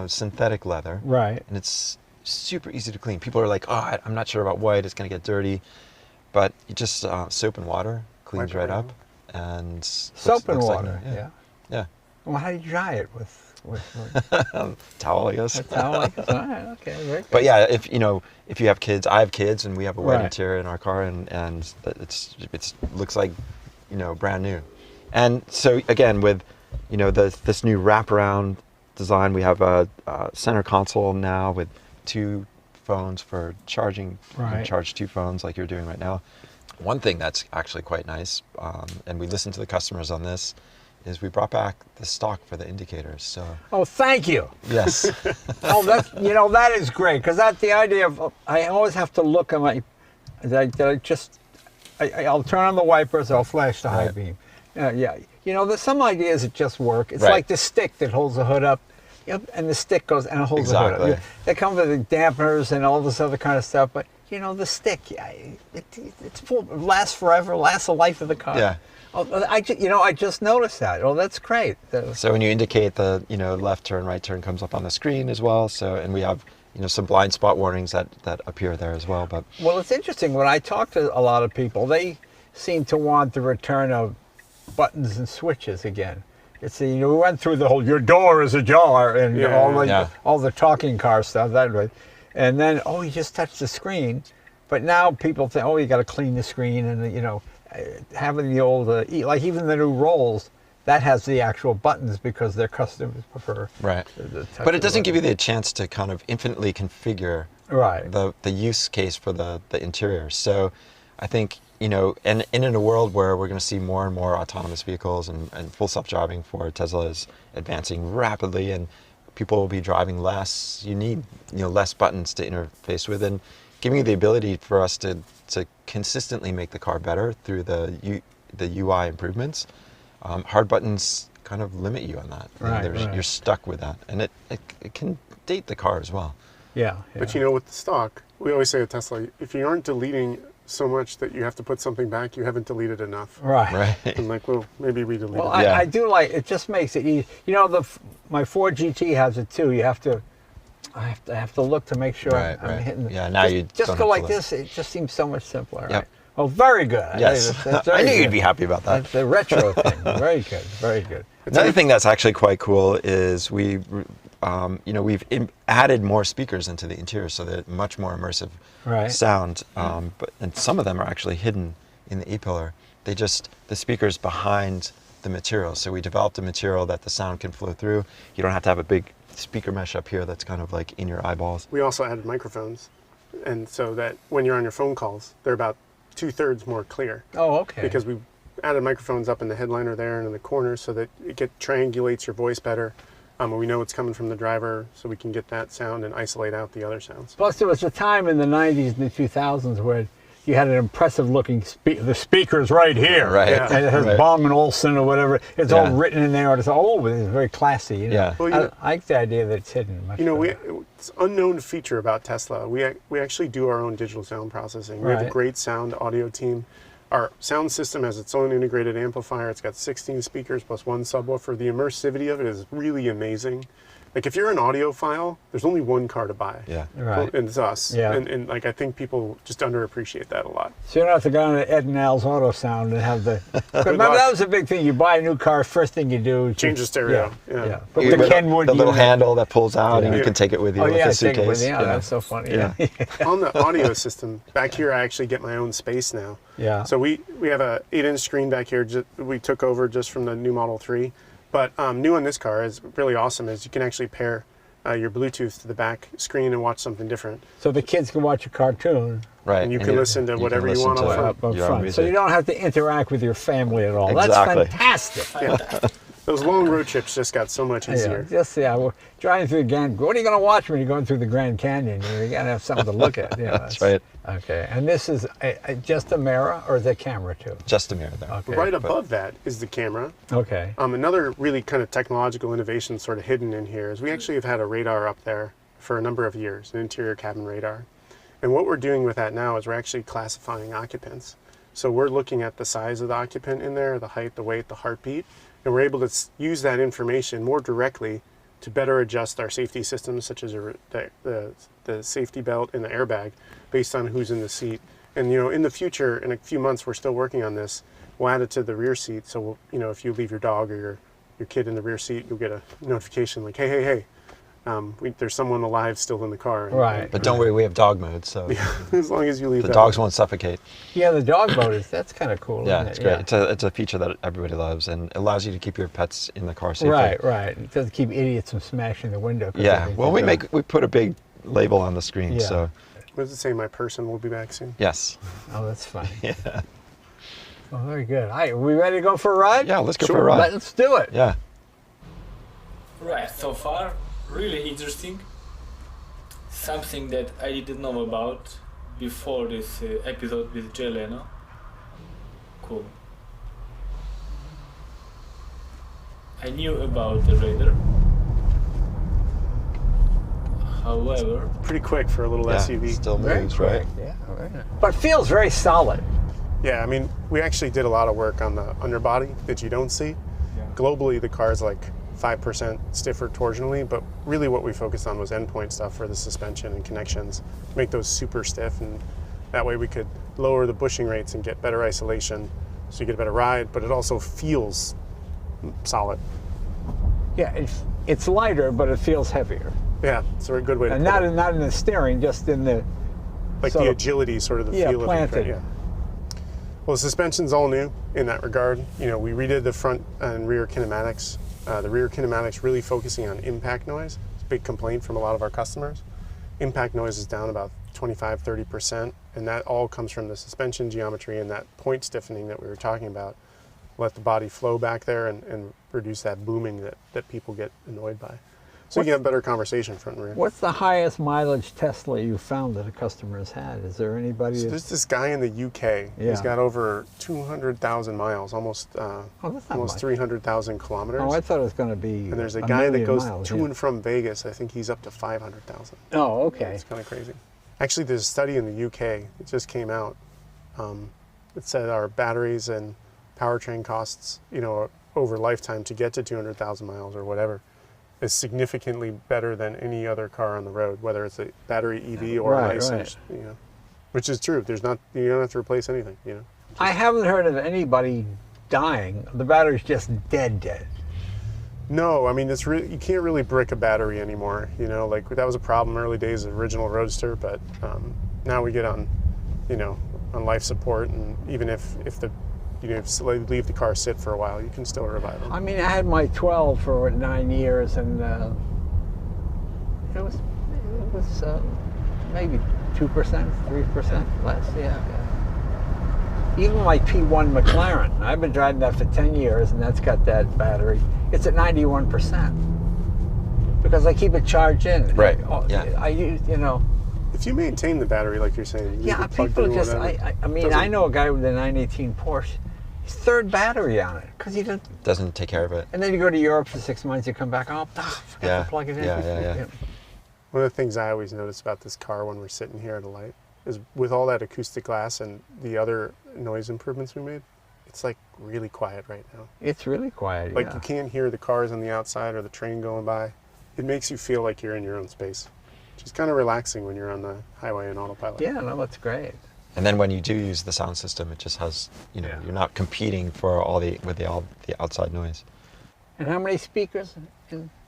synthetic leather, Right. and it's super easy to clean. People are like, "Oh, I'm not sure about white; it's going to get dirty," but you just soap and water cleans Wipe it right right up, and Soap and looks like water. new. Yeah. Well, how do you dry it with Towel, I guess. a towel? Like this? All right. Okay. Very good. But yeah, if you have kids, I have kids, and we have a white Right. interior in our car, and it looks like brand new. And so again, with this new wraparound design, we have a center console now with 2 phones for charging. You can Right. charge 2 phones like you're doing right now. One thing that's actually quite nice, and we listened to the customers on this, is we brought back the stock for the indicators. So Oh, thank you. yes, Oh, that's, that is great, because that's the idea of, I always have to look at my, I'll turn on the wipers, I'll flash the high Right. beam. Yeah, there's some ideas that just work. It's Right. like the stick that holds the hood up, and the stick goes and it holds the hood Exactly. up. They come with the dampeners and all this other kind of stuff, but the stick, it's full, lasts forever, lasts the life of the car. Yeah. Oh, I just noticed that. Oh, that's great. so when you indicate the left turn, right turn comes up on the screen as well. So and we have some blind spot warnings that appear there as well. But Well, it's interesting. When I talk to a lot of people, they seem to want the return of buttons and switches again. It's we went through the whole "your door is ajar" and all the talking car stuff that way, and then you just touch the screen. But now people think, you got to clean the screen, and having the old like even the new Rolls that has the actual buttons because their customers prefer. right, the touch but of it doesn't the give you the chance to kind of infinitely configure right. the use case for the interior. So I think and in a world where we're going to see more and more autonomous vehicles and full self-driving for Tesla is advancing rapidly, and people will be driving less. You need less buttons to interface with, and giving you the ability for us to consistently make the car better through the UI improvements. Hard buttons kind of limit you on that. Right. You're stuck with that, and it can date the car as well. Yeah. But with the stock, we always say at Tesla, if you aren't deleting so much that you have to put something back, you haven't deleted enough. Right. And maybe we deleted Well, it. I do like it. Just makes it easy. My Ford GT has it too. I have to look to make sure I'm hitting. Yeah, now you just don't go have like to look. this. It just seems so much simpler. Yep. Right? Oh, very good. Yes, That's I very knew good. you'd be happy about that. That's the retro thing. Very good. Very good. Another thing that's actually quite cool is we've added more speakers into the interior, so that much more immersive sound. And some of them are actually hidden in the E-pillar. The speakers behind the material. So we developed a material that the sound can flow through. You don't have to have a big speaker mesh up here that's kind of like in your eyeballs. We also added microphones, and so that when you're on your phone calls, they're about 2/3 more clear. Oh, okay. Because we added microphones up in the headliner there and in the corners so that it triangulates your voice better. We know it's coming from the driver, so we can get that sound and isolate out the other sounds. Plus, there was a time in the '90s and the 2000s where you had an impressive looking the speaker's right here. Right. Yeah. And it has Bong and Olufsen or whatever. It's all written in there. It's very classy. Yeah. Well, I like the idea that it's hidden. Much better. it's an unknown feature about Tesla. We actually do our own digital sound processing. We have a great sound audio team. Our sound system has its own integrated amplifier. It's got 16 speakers plus one subwoofer. The immersivity of it is really amazing. Like if you're an audiophile, there's only one car to buy. Yeah. Right. And it's us. Yeah. And I think people just underappreciate that a lot. So you don't have to go on to Ed and Al's Auto Sound and have the. Remember, that was a big thing. You buy a new car, first thing you do is Change the stereo. Yeah. But The the Kenwood little unit. handle that pulls out, and you can take it with you with a take suitcase. it with you. That's so funny. Yeah. On the audio system, back here I actually get my own space now. Yeah. So we have a 8-inch screen back here we took over just from the new Model 3. But new on this car is really awesome is you can actually pair your Bluetooth to the back screen and watch something different. So the kids can watch a cartoon. Right. And you can listen to whatever you want on Up front. front. So you don't have to interact with your family at all. Exactly. That's fantastic. Yeah. Those long road trips just got so much easier. We're driving through the Grand. What are you going to watch when you're going through the Grand Canyon? You got to have something to look at. Yeah, that's right. Okay, and this is just a mirror or the camera too? Just a mirror there. Okay. Right above that is the camera. Okay. Another really kind of technological innovation sort of hidden in here is we actually have had a radar up there for a number of years, an interior cabin radar. And what we're doing with that now is we're actually classifying occupants. So we're looking at the size of the occupant in there, the height, the weight, the heartbeat, and we're able to use that information more directly to better adjust our safety systems, such as the safety belt and the airbag, based on who's in the seat. And in the future, in a few months, we're still working on this. We'll add it to the rear seat, so if you leave your dog or your kid in the rear seat, you'll get a notification like, hey, there's someone alive still in the car. Right. But don't worry, we have dog mode, so As long as you leave the that dogs one. won't suffocate. Yeah, the dog mode that's kind of cool. Yeah, isn't it's it? great. It's a feature that everybody loves, and allows you to keep your pets in the car safely. Right. It doesn't keep idiots from smashing the window. Yeah. Well, we put a big label on the screen, Yeah. so What does it say? My person will be back soon. yes. Oh, that's funny. Yeah. Oh, very good. Are we ready to go for a ride? Yeah, let's go for a ride. Let's do it. Yeah. Right, so far, really interesting. Something that I didn't know about before this episode with Jay Leno. Cool. I knew about the Raider. However, Pretty quick for a little SUV. Still Very moves, quick, right? Yeah, very nice. But feels very solid. Yeah, I mean, we actually did a lot of work on the underbody that you don't see. Globally, the car's like 5% stiffer torsionally, but really what we focused on was endpoint stuff for the suspension and connections to make those super stiff, and that way we could lower the bushing rates and get better isolation so you get a better ride, but it also feels solid. Yeah, it's lighter, but it feels heavier. Yeah, it's a good way to And put it. not in the steering, just in the Like sort the of- agility, sort of the yeah, feel planted. of it. Yeah. Well, the suspension's all new in that regard. You know, we redid the front and rear kinematics. The rear kinematics really focusing on impact noise. It's a big complaint from a lot of our customers. Impact noise is down about 25-30%, and that all comes from the suspension geometry and that point stiffening that we were talking about. Let the body flow back there and reduce that booming that people get annoyed by. So you can have better conversation front and rear. What's the highest mileage Tesla you found that a customer has had? Is there anybody? So there's this guy in the UK. Yeah. He's got over 200,000 miles, almost that's not almost much. 300,000 kilometers. Oh, I thought it was going to be. And there's a guy that million goes miles, to yeah. and from Vegas. I think he's up to 500,000. Oh, okay. It's kind of crazy. Actually, there's a study in the UK. It just came out. It said our batteries and powertrain costs, you know, over lifetime to get to 200,000 miles or whatever, is significantly better than any other car on the road, whether it's a battery EV or Right, an ICE, right. you know, which is true. You don't have to replace anything, you know. I haven't heard of anybody dying. The battery's just dead. No, I mean, you can't really brick a battery anymore. You know, like that was a problem early days of original Roadster, but now we get on, you know, on life support, and even if the, you know, leave the car sit for a while, you can still revive them. I mean, I had my 12 for 9 years, and it was maybe 2%, 3% less. Yeah. Even my P1 McLaren, I've been driving that for 10 years, and that's got that battery. It's at 91% because I keep it charged in. Right, Yeah. I use, you know. If you maintain the battery, like you're saying, you Yeah, leave it plugged people in or just. whatever, I mean, doesn't- I know a guy with a 918 Porsche. His third battery on it because he doesn't. Doesn't take care of it. And then you go to Europe for 6 months, you come back, forgot to plug it in. Yeah. One of the things I always notice about this car when we're sitting here at a light is with all that acoustic glass and the other noise improvements we made, it's like really quiet right now. It's really quiet. Like yeah. you can't hear the cars on the outside or the train going by. It makes you feel like you're in your own space, which is kind of relaxing when you're on the highway in autopilot. Yeah, no, that's great. And then when you do use the sound system, it just has, you know, Yeah. you're not competing for all the outside noise. And how many speakers?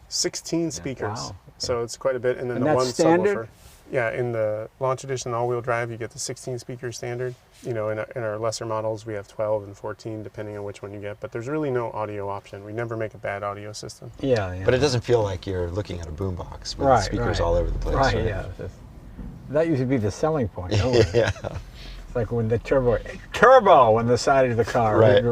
16 speakers, Wow. so it's quite a bit. And then And the that's one standard? subwoofer. Yeah, in the Launch Edition all-wheel drive, you get the 16 speaker standard. You know, in our lesser models, we have 12 and 14, depending on which one you get. But there's really no audio option. We never make a bad audio system. Yeah. But it doesn't feel like you're looking at a boombox with Right, speakers right. all over the place. Right, yeah. That used to be the selling point. Don't it? Yeah. It's like when the turbo on the side of the car, Right.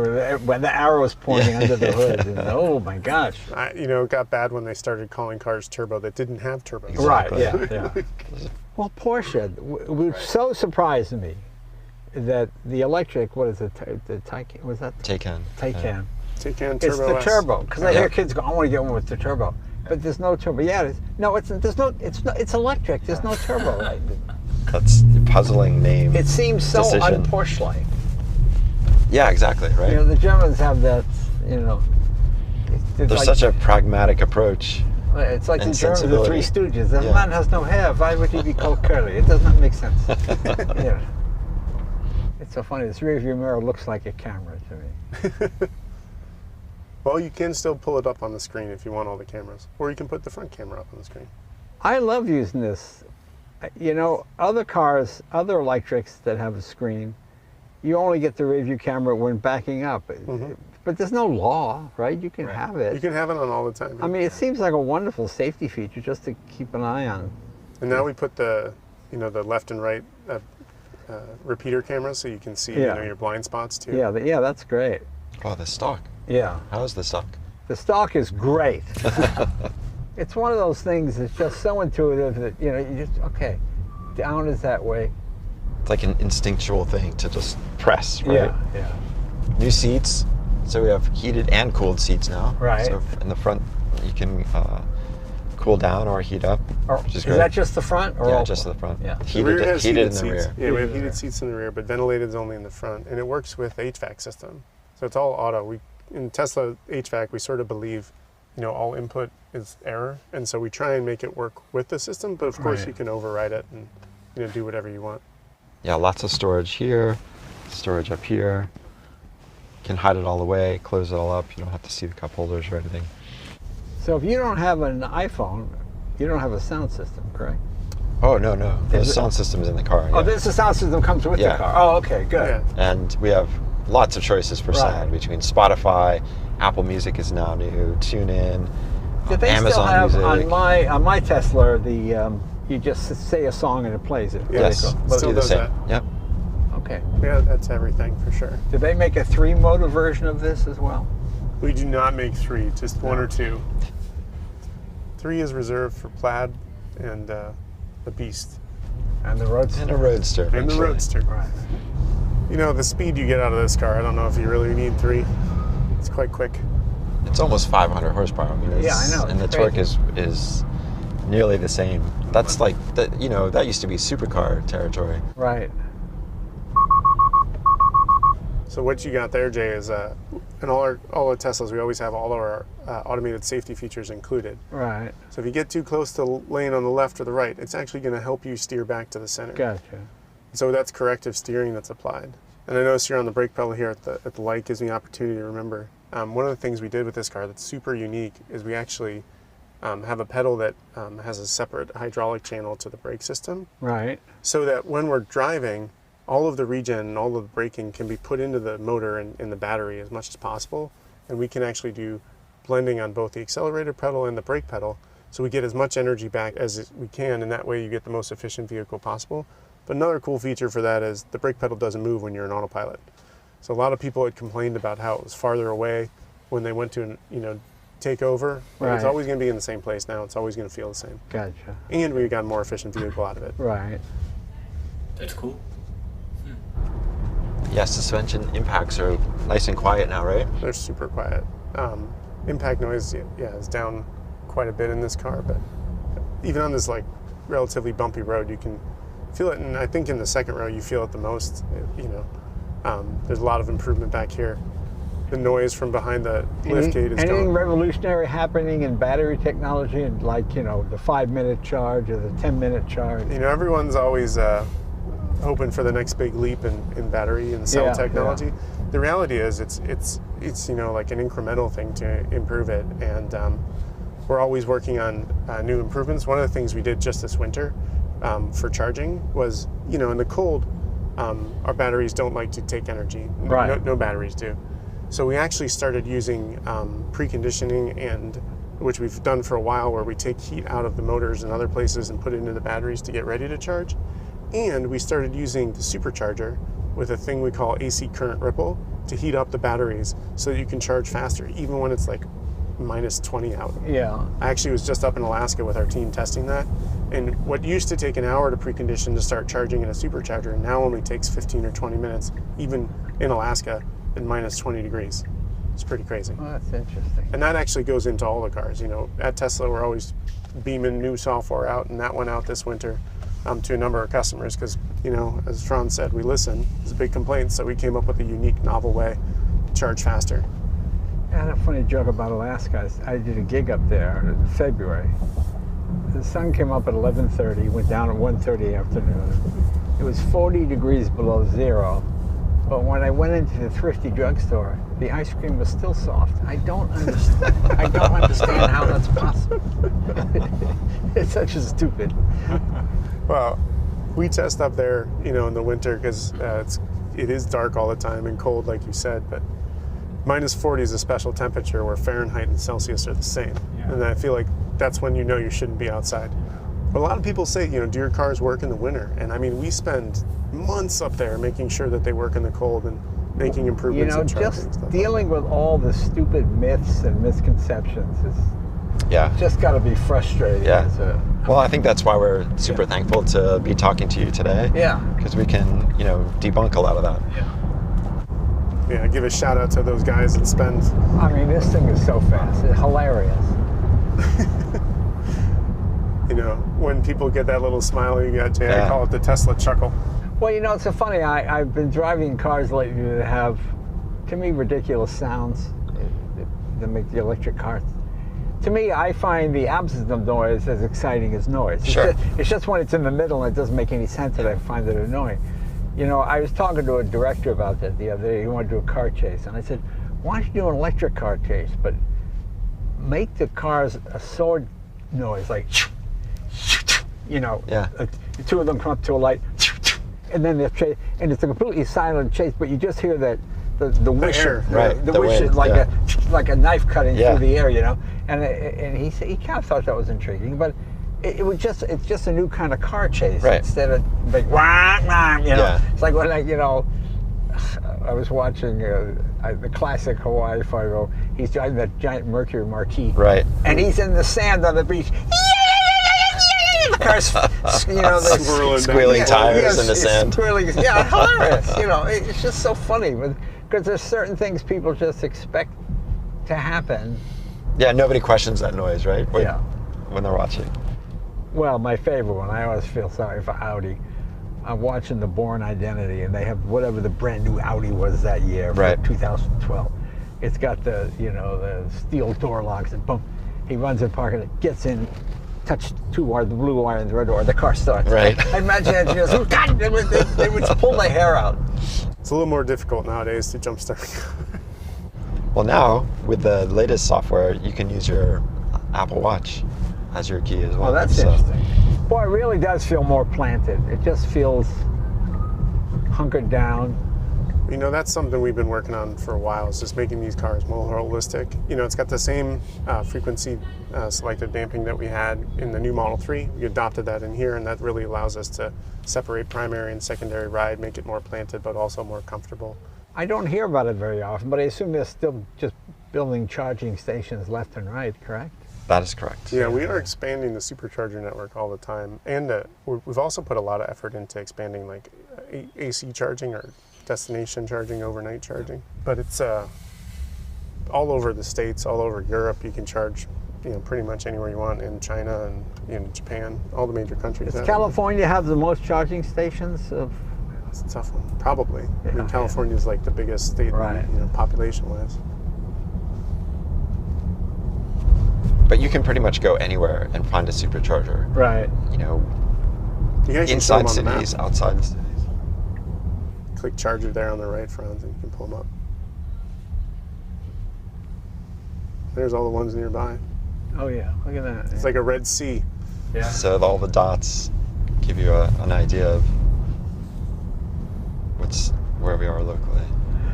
when the arrow was pointing under the hood. And, oh my gosh. It got bad when they started calling cars turbo that didn't have turbos. Exactly. Right, yeah. Well, Porsche, was so surprised me that the electric, what is it, the Taycan, was that? Taycan. Taycan. Taycan It's Turbo the S. turbo, because I Yeah. hear kids go, I want to get one with the turbo. But there's no turbo. Yeah, it's electric, there's no turbo. Right? That's a puzzling name. It seems so Decision. un-Porsche-like. Yeah, exactly, right? You know, the Germans have that, you know. It's There's like, such a pragmatic approach. it's like the and Germans, the Three sensibility. Stooges. The Yeah. man has no hair. Why would he be called curly? It does not make sense. Yeah. It's so funny. This rear view mirror looks like a camera to me. Well, you can still pull it up on the screen if you want all the cameras. Or you can put the front camera up on the screen. I love using this. You know, other cars, other electrics that have a screen, you only get the rear view camera when backing up. But there's no law, right? You can have it. You can have it on all the time. I mean, it seems like a wonderful safety feature just to keep an eye on. And now we put the left and right repeater cameras, so you can see your blind spots too. Yeah, yeah, that's great. Oh, the stock. Yeah. How's the stock? The stock is great. It's one of those things that's just so intuitive that, you just, okay, down is that way. It's like an instinctual thing to just press, right? Yeah, yeah. New seats. So we have heated and cooled seats now. Right. So in the front, you can cool down or heat up, which is great. Is that just the front? Or yeah, just the front. Yeah. The rear has heated in the seats. rear. Yeah, we have heated seats in the rear, but ventilated is only in the front, and it works with HVAC system. So it's all auto. In Tesla HVAC, we sort of believe, all input is error, and so we try and make it work with the system. But of course, you can override it and do whatever you want. Yeah, lots of storage here, storage up here. Can hide it all away, close it all up. You don't have to see the cup holders or anything. So if you don't have an iPhone, you don't have a sound system, correct? Oh, no. The sound system is in the car. Oh, the sound system comes with the car. Oh, okay, good. Yeah. And we have lots of choices for sound between Spotify, Apple Music is now new, TuneIn, Did they Amazon still have Music. on my Tesla you just say a song and it plays it? Yes, Still do the does same. that. Yep. Okay. Yeah, that's everything for sure. Did they make a 3-motor version of this as well? We do not make 3, just 1 or 2. 3 is reserved for Plaid and the Beast. And the Roadster. And a Roadster. And the eventually. Roadster. Right. The speed you get out of this car, I don't know if you really need 3. It's quite quick. It's almost 500 horsepower. I mean, Yeah, I know, And the it's torque crazy. is nearly the same. That's like, that used to be supercar territory. Right. So what you got there, Jay, is in all our Teslas, we always have all of our automated safety features included. Right. So if you get too close to the lane on the left or the right, it's actually going to help you steer back to the center. Gotcha. So that's corrective steering that's applied. And I notice you're on the brake pedal here at the light, gives me an opportunity to remember. One of the things we did with this car that's super unique is we actually have a pedal that has a separate hydraulic channel to the brake system. Right. So that when we're driving, all of the regen and all of the braking can be put into the motor and in the battery as much as possible. And we can actually do blending on both the accelerator pedal and the brake pedal. So we get as much energy back as we can, and that way you get the most efficient vehicle possible. But another cool feature for that is the brake pedal doesn't move when you're in autopilot. So a lot of people had complained about how it was farther away when they went to, take over. Right. It's always going to be in the same place now. It's always going to feel the same. Gotcha. And we got a more efficient vehicle out of it. Right. That's cool. Yeah, suspension impacts are nice and quiet now, right? They're super quiet. Impact noise, is down quite a bit in this car, but even on this relatively bumpy road, you can feel it. And I think in the second row, you feel it the most. There's a lot of improvement back here. The noise from behind the lift gate is Anything gone. revolutionary happening in battery technology, and the 5-minute charge or the 10-minute charge? Everyone's always hoping for the next big leap in battery and cell technology. Yeah. The reality is it's like an incremental thing to improve it, and we're always working on new improvements. One of the things we did just this winter for charging was, in the cold, our batteries don't like to take energy. Right. No batteries do. So we actually started using preconditioning, and which we've done for a while, where we take heat out of the motors and other places and put it into the batteries to get ready to charge. And we started using the supercharger with a thing we call AC current ripple to heat up the batteries so that you can charge faster, even when it's minus 20 out. Yeah. I actually was just up in Alaska with our team testing that. And what used to take an hour to precondition to start charging in a supercharger now only takes 15 or 20 minutes, even in Alaska at minus 20 degrees. It's pretty crazy. Oh, that's interesting. And that actually goes into all the cars. At Tesla, we're always beaming new software out, and that went out this winter to a number of customers because, as Franz said, we listen. There's a big complaint, so we came up with a unique, novel way to charge faster. I had a funny joke about Alaska. I did a gig up there in February. The sun came up at 11:30, went down at 1:30 afternoon. It was 40 degrees below zero. But when I went into the thrifty drugstore, the ice cream was still soft. I don't understand. I don't understand how that's possible. It's such a stupid. Well, we test up there, in the winter because it is dark all the time and cold, like you said. But minus 40 is a special temperature where Fahrenheit and Celsius are the same, and I feel like that's when you shouldn't be outside. But a lot of people say, do your cars work in the winter? And I mean, we spend months up there making sure that they work in the cold and making improvements in charging. Just dealing with all the stupid myths and misconceptions is just got to be frustrating. Yeah. Well, I think that's why we're super thankful to be talking to you today. Yeah. Because we can, debunk a lot of that. Yeah, give a shout out to those guys that spend. I mean, this thing is so fast. It's hilarious. When people get that little smile you got, Jay, I call it the Tesla chuckle. Well, it's so funny. I've been driving cars lately that have, to me, ridiculous sounds that make the electric cars. To me, I find the absence of noise as exciting as noise. Sure. It's just when it's in the middle and it doesn't make any sense that I find it annoying. I was talking to a director about that the other day. He wanted to do a car chase. And I said, why don't you do an electric car chase, but make the cars a sword noise, like, the two of them come up to a light, and then they're chase, and it's a completely silent chase, but you just hear the whoosh, the whoosh wind, like a knife cutting through the air, And he kind of thought that was intriguing, but it's just a new kind of car chase instead of big wah, wah, It's like when I was watching the classic Hawaii Five-0. He's driving that giant Mercury Marquis, and he's in the sand on the beach. The car's, squealing tires in the sand. Hilarious. It's just so funny because there's certain things people just expect to happen. Yeah, nobody questions that noise, right? When they're watching. Well, my favorite one, I always feel sorry for Audi. I'm watching the Bourne Identity, and they have whatever the brand new Audi was that year, for 2012. It's got the steel door locks, and boom, he runs in park and gets in, touch two wires, the blue wire and the red wire, the car starts. I imagine engineers, God, they would pull their hair out. It's a little more difficult nowadays to jumpstart a car. Well, now with the latest software, you can use your Apple Watch as your key as well. Oh, that's interesting. Boy, it really does feel more planted. It just feels hunkered down. That's something we've been working on for a while, is just making these cars more holistic. It's got the same frequency selective damping that we had in the new Model 3. We adopted that in here, and that really allows us to separate primary and secondary ride, make it more planted, but also more comfortable. I don't hear about it very often, but I assume they're still just building charging stations left and right, correct? That is correct. Yeah, we are expanding the supercharger network all the time, and we've also put a lot of effort into expanding like AC charging or destination charging, overnight charging. But it's all over the States, all over Europe. You can charge, pretty much anywhere you want in China and in Japan, all the major countries. Does California have the most charging stations of? That's a tough one. Probably. I mean, California is like the biggest state, population-wise. But you can pretty much go anywhere and find a supercharger. Right. Inside cities, outside the cities. Click charger there on the right, Franz, and you can pull them up. There's all the ones nearby. Oh yeah, look at that. It's like a Red Sea. Yeah. So all the dots give you an idea of where we are locally.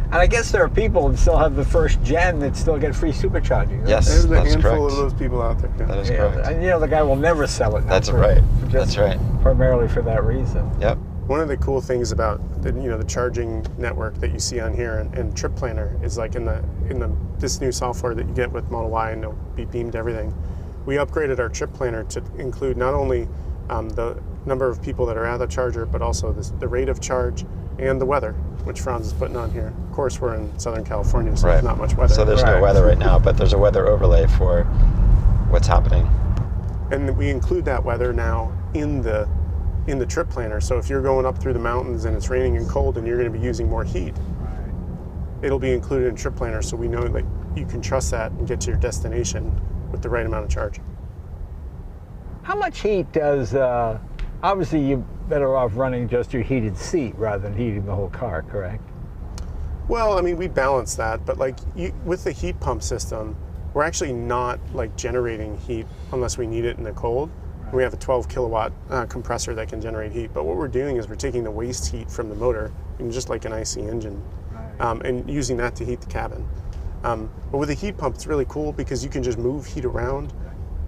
And I guess there are people that still have the first gen that still get free supercharging. Right? Yes, There's a that's handful correct. of those people out there. Yeah. That is correct. And the guy will never sell it now. That's right. That's right. Primarily for that reason. Yep. One of the cool things about the charging network that you see on here and Trip Planner is like in this new software that you get with Model Y, and it'll be beamed to everything. We upgraded our Trip Planner to include not only the number of people that are at the charger, but also the rate of charge and the weather, which Franz is putting on here. Of course, we're in Southern California, so there's not much weather. So there's no weather right now, but there's a weather overlay for what's happening. And we include that weather now in the Trip Planner. So if you're going up through the mountains and it's raining and cold and you're going to be using more heat, it'll be included in Trip Planner, so we know that you can trust that and get to your destination with the right amount of charge. How much heat does, obviously you're better off running just your heated seat rather than heating the whole car, correct? Well, I mean, we balance that, but like with the heat pump system, we're actually not like generating heat unless we need it in the cold. We have a 12 kilowatt compressor that can generate heat, but what we're doing is we're taking the waste heat from the motor, just like an IC engine, and using that to heat the cabin. But with a heat pump, it's really cool because you can just move heat around.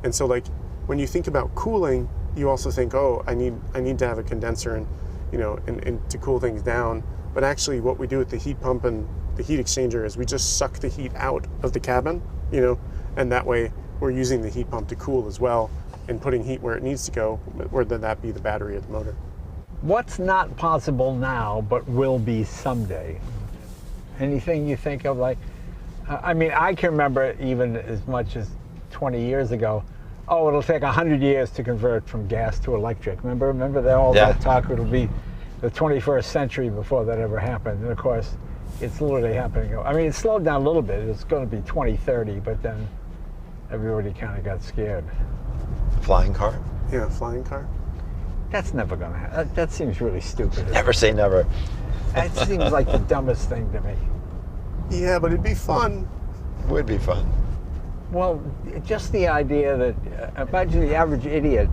And so like when you think about cooling, you also think, oh, I need to have a condenser and, you know, and to cool things down. But actually what we do with the heat pump and the heat exchanger is we just suck the heat out of the cabin, you know, and that way we're using the heat pump to cool as well and putting heat where it needs to go, whether that be the battery or the motor. What's not possible now but will be someday? Anything you think of, like, I mean, I can remember even as much as 20 years ago, oh, it'll take 100 years to convert from gas to electric. Remember that all that talk, it'll be the 21st century before that ever happened. And of course, it's literally happening. I mean, it slowed down a little bit. It's going to be 2030, but then everybody kind of got scared. Flying car? Yeah, flying car. That's never going to happen. That seems really stupid. Never say never. That seems like the dumbest thing to me. Yeah, but it'd be fun. Would be fun. Well, just the idea that, imagine the average idiot,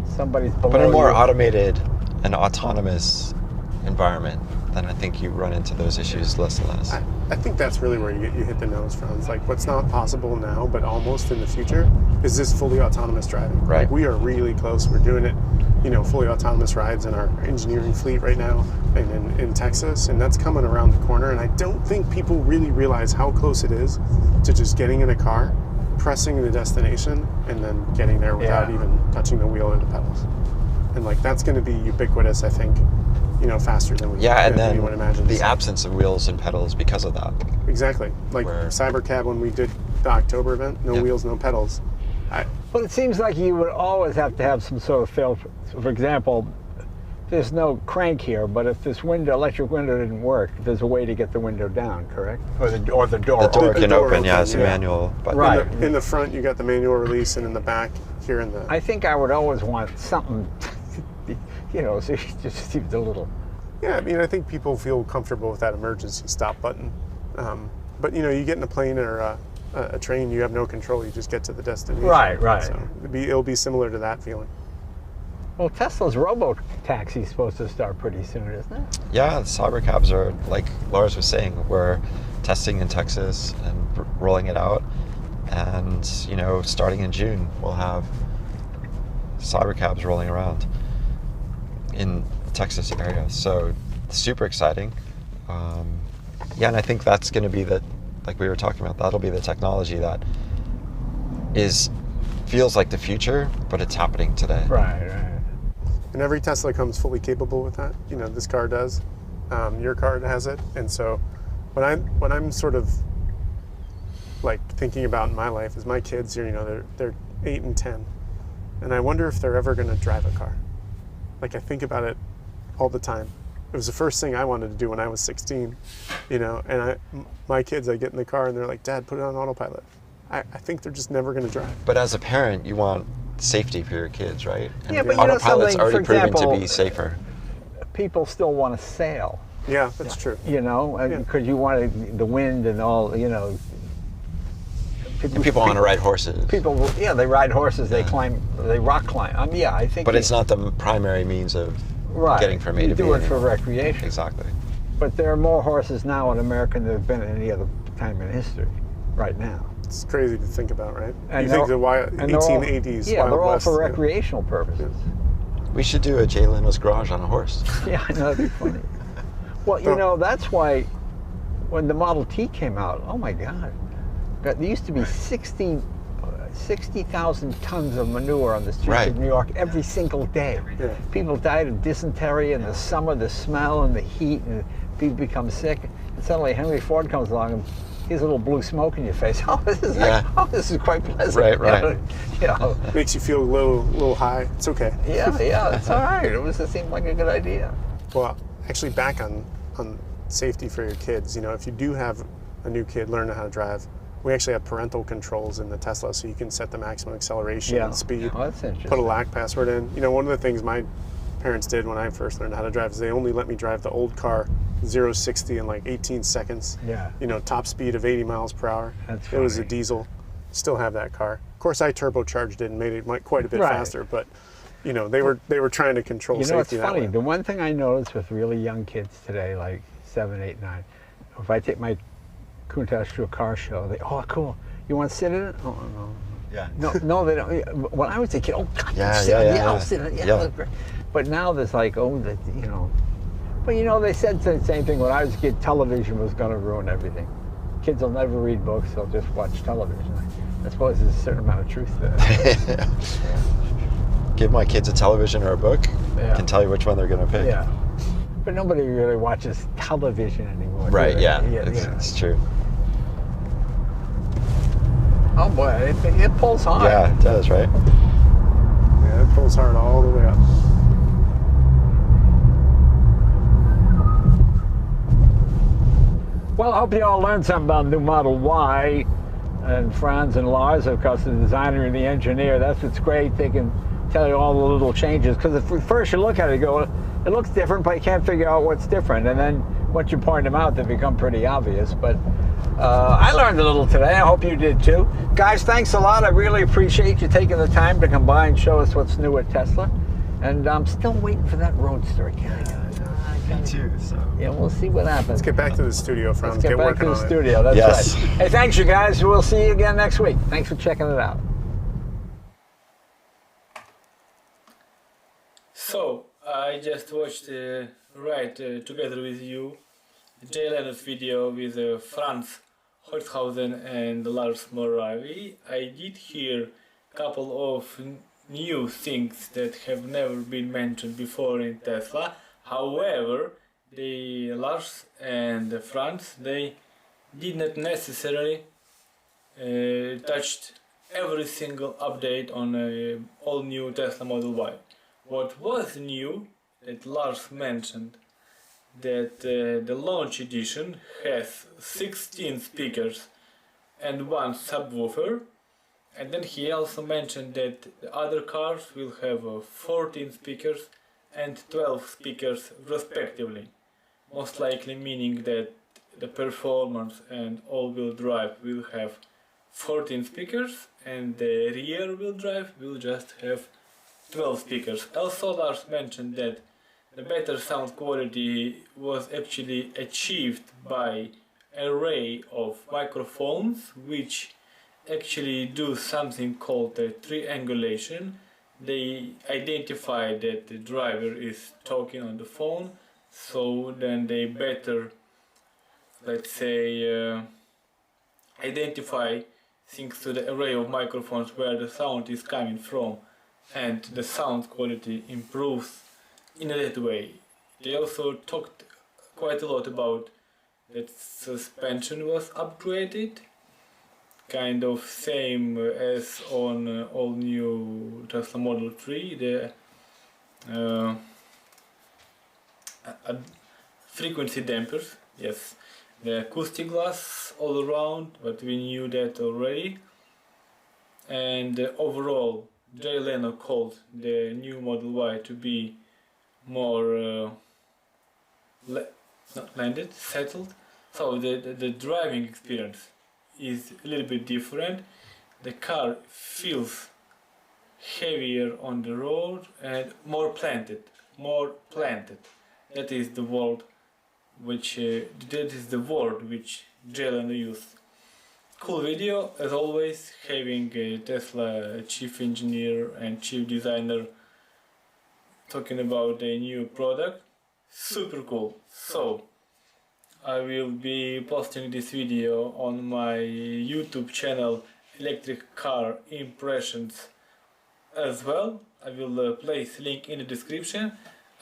somebody's below But in a more you. automated and autonomous environment, then I think you run into those issues less and less. I think that's really where you hit the nose, Franz. Like, what's not possible now, but almost in the future, is this fully autonomous driving. Right. Like, we are really close. We're doing it, you know, fully autonomous rides in our engineering fleet right now and in Texas, and that's coming around the corner. And I don't think people really realize how close it is to just getting in a car, pressing the destination, and then getting there without even touching the wheel or the pedals. And like, that's going to be ubiquitous, I think, you know, faster than we Yeah, and then anyone imagines. the absence of wheels and pedals because of that. Exactly. Like Cybercab, when we did the October event, no wheels, no pedals. Well, it seems like you would always have to have some sort of filter. For example, there's no crank here, but if this electric window didn't work, there's a way to get the window down, correct? Or the door. The door can open, yeah, it's a yeah. manual button. Right. In the front, you got the manual release, and in the back, here in the... I think I would always want something, you know, so you just seems a little. Yeah, I mean, I think people feel comfortable with that emergency stop button. But, you know, you get in a plane or a train, you have no control. You just get to the destination. Right. So it'll be similar to that feeling. Well, Tesla's robo-taxi is supposed to start pretty soon, isn't it? Yeah, the cybercabs are, like Lars was saying, we're testing in Texas and rolling it out. And, you know, starting in June, we'll have cybercabs rolling around in the Texas area. So super exciting. Yeah, and I think that's going to be like we were talking about, that'll be the technology that feels like the future, but it's happening today. Right. And every Tesla comes fully capable with that. You know, this car does. Your car has it. And so what I'm sort of like thinking about in my life is my kids here, you know, they're 8 and 10. And I wonder if they're ever going to drive a car. Like, I think about it all the time. It was the first thing I wanted to do when I was 16, you know, and my kids, I get in the car and they're like, Dad, put it on autopilot. I think they're just never going to drive. But as a parent, you want safety for your kids, right? And Yeah, but you know autopilot's something, already for proven example, to be safer. People still want to sail, Yeah, that's true. you know, because you want the wind and all, you know. And people want to ride horses. People, they ride horses, they climb, they rock climb. I think. But it's not the primary means of getting from A to B. You do it for anymore. recreation. Exactly. But there are more horses now in America than there have been at any other time in history, right now. It's crazy to think about, right? And you think the and they're all- 1880s Yeah, Wild they're all West, for yeah. recreational purposes. We should do a Jay Leno's garage on a horse. Yeah, I know, that'd be funny. Well, you know, that's why when the Model T came out, oh my God, there used to be 60,000 tons of manure on the streets of New York every single day. Yeah. People died of dysentery in the summer, the smell and the heat, and people become sick. And suddenly Henry Ford comes along and here's a little blue smoke in your face. Oh, this is this is quite pleasant. Right. You know, Makes you feel a little high. It's okay. yeah, it's all right. It seemed like a good idea. Well, actually, back on safety for your kids, you know, if you do have a new kid learn how to drive, we actually have parental controls in the Tesla, so you can set the maximum acceleration and speed. Oh, that's interesting. Put a LAC password in. You know, one of the things my parents did when I first learned how to drive is they only let me drive the old car 0-60 in like 18 seconds. Yeah. You know, top speed of 80 miles per hour. That's It was a funny. diesel. Still have that car. Of course, I turbocharged it and made it quite a bit Right. faster, but you know, they were trying to control You know, it's safety that funny. way. The one thing I notice with really young kids today, like 7, 8, 9, if I take my Countach to a car show, oh, cool. You want to sit in it? Oh, no. Yeah. No, they don't. When I was a kid, oh God, Yeah, sit yeah, on the yeah, house, yeah. yeah, Yeah. that's great. But now there's like, oh, that, you know. But you know, they said the same thing when I was a kid. Television was going to ruin everything. Kids will never read books; they'll just watch television. I suppose there's a certain amount of truth to that. Give my kids a television or a book, Yeah. can tell you which one they're going to pick. Yeah. But nobody really watches television anymore. do Right, they? yeah, Yeah. it's true. Oh boy, it pulls hard. Yeah, it does, right? Yeah, it pulls hard all the way up. Well, I hope you all learned something about new Model Y. And Franz and Lars, of course, the designer and the engineer. That's what's great. They can tell you all the little changes. Because at first you look at it, you go, it looks different, but you can't figure out what's different. And then once you point them out, they become pretty obvious. But I learned a little today. I hope you did too. Guys, thanks a lot. I really appreciate you taking the time to come by and show us what's new at Tesla. And I'm still waiting for that Roadster again. Me too, so. Yeah, we'll see what happens. Let's get back to the studio, Franz. Let's get back working to the on it. studio. That's Yes. right. Hey, thanks, you guys. We'll see you again next week. Thanks for checking it out. So, I just watched together with you Jay Leno's video with Franz Holzhausen and Lars Moravy. I did hear a couple of new things that have never been mentioned before in Tesla. However, the Lars and Franz, they did not necessarily touched every single update on all new Tesla Model Y. What was new that Lars mentioned that the launch edition has 16 speakers and one subwoofer, and then he also mentioned that the other cars will have 14 speakers and 12 speakers respectively, most likely meaning that the performance and all-wheel drive will have 14 speakers and the rear-wheel drive will just have 12 speakers. Also, Lars mentioned that the better sound quality was actually achieved by an array of microphones which actually do something called triangulation. They identify that the driver is talking on the phone, so then they better, let's say, identify thanks to the array of microphones where the sound is coming from, and the sound quality improves in that way. They also talked quite a lot about that suspension was upgraded, kind of same as on all new Tesla Model 3. The frequency dampers, yes, the acoustic glass all around, but we knew that already. And overall, Jay Leno called the new Model Y to be more not landed, settled. So the driving experience is a little bit different. The car feels heavier on the road and more planted. That is the word which Jay Leno used. Cool video as always, having a Tesla chief engineer and chief designer talking about a new product. Super cool. So I will be posting this video on my YouTube channel Electric Car Impressions as well. I will place link in the description.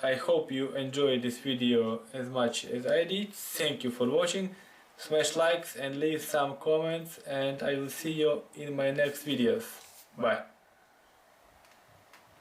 I hope you enjoyed this video as much as I did. Thank you for watching. Smash likes and leave some comments, and I will see you in my next videos. Bye.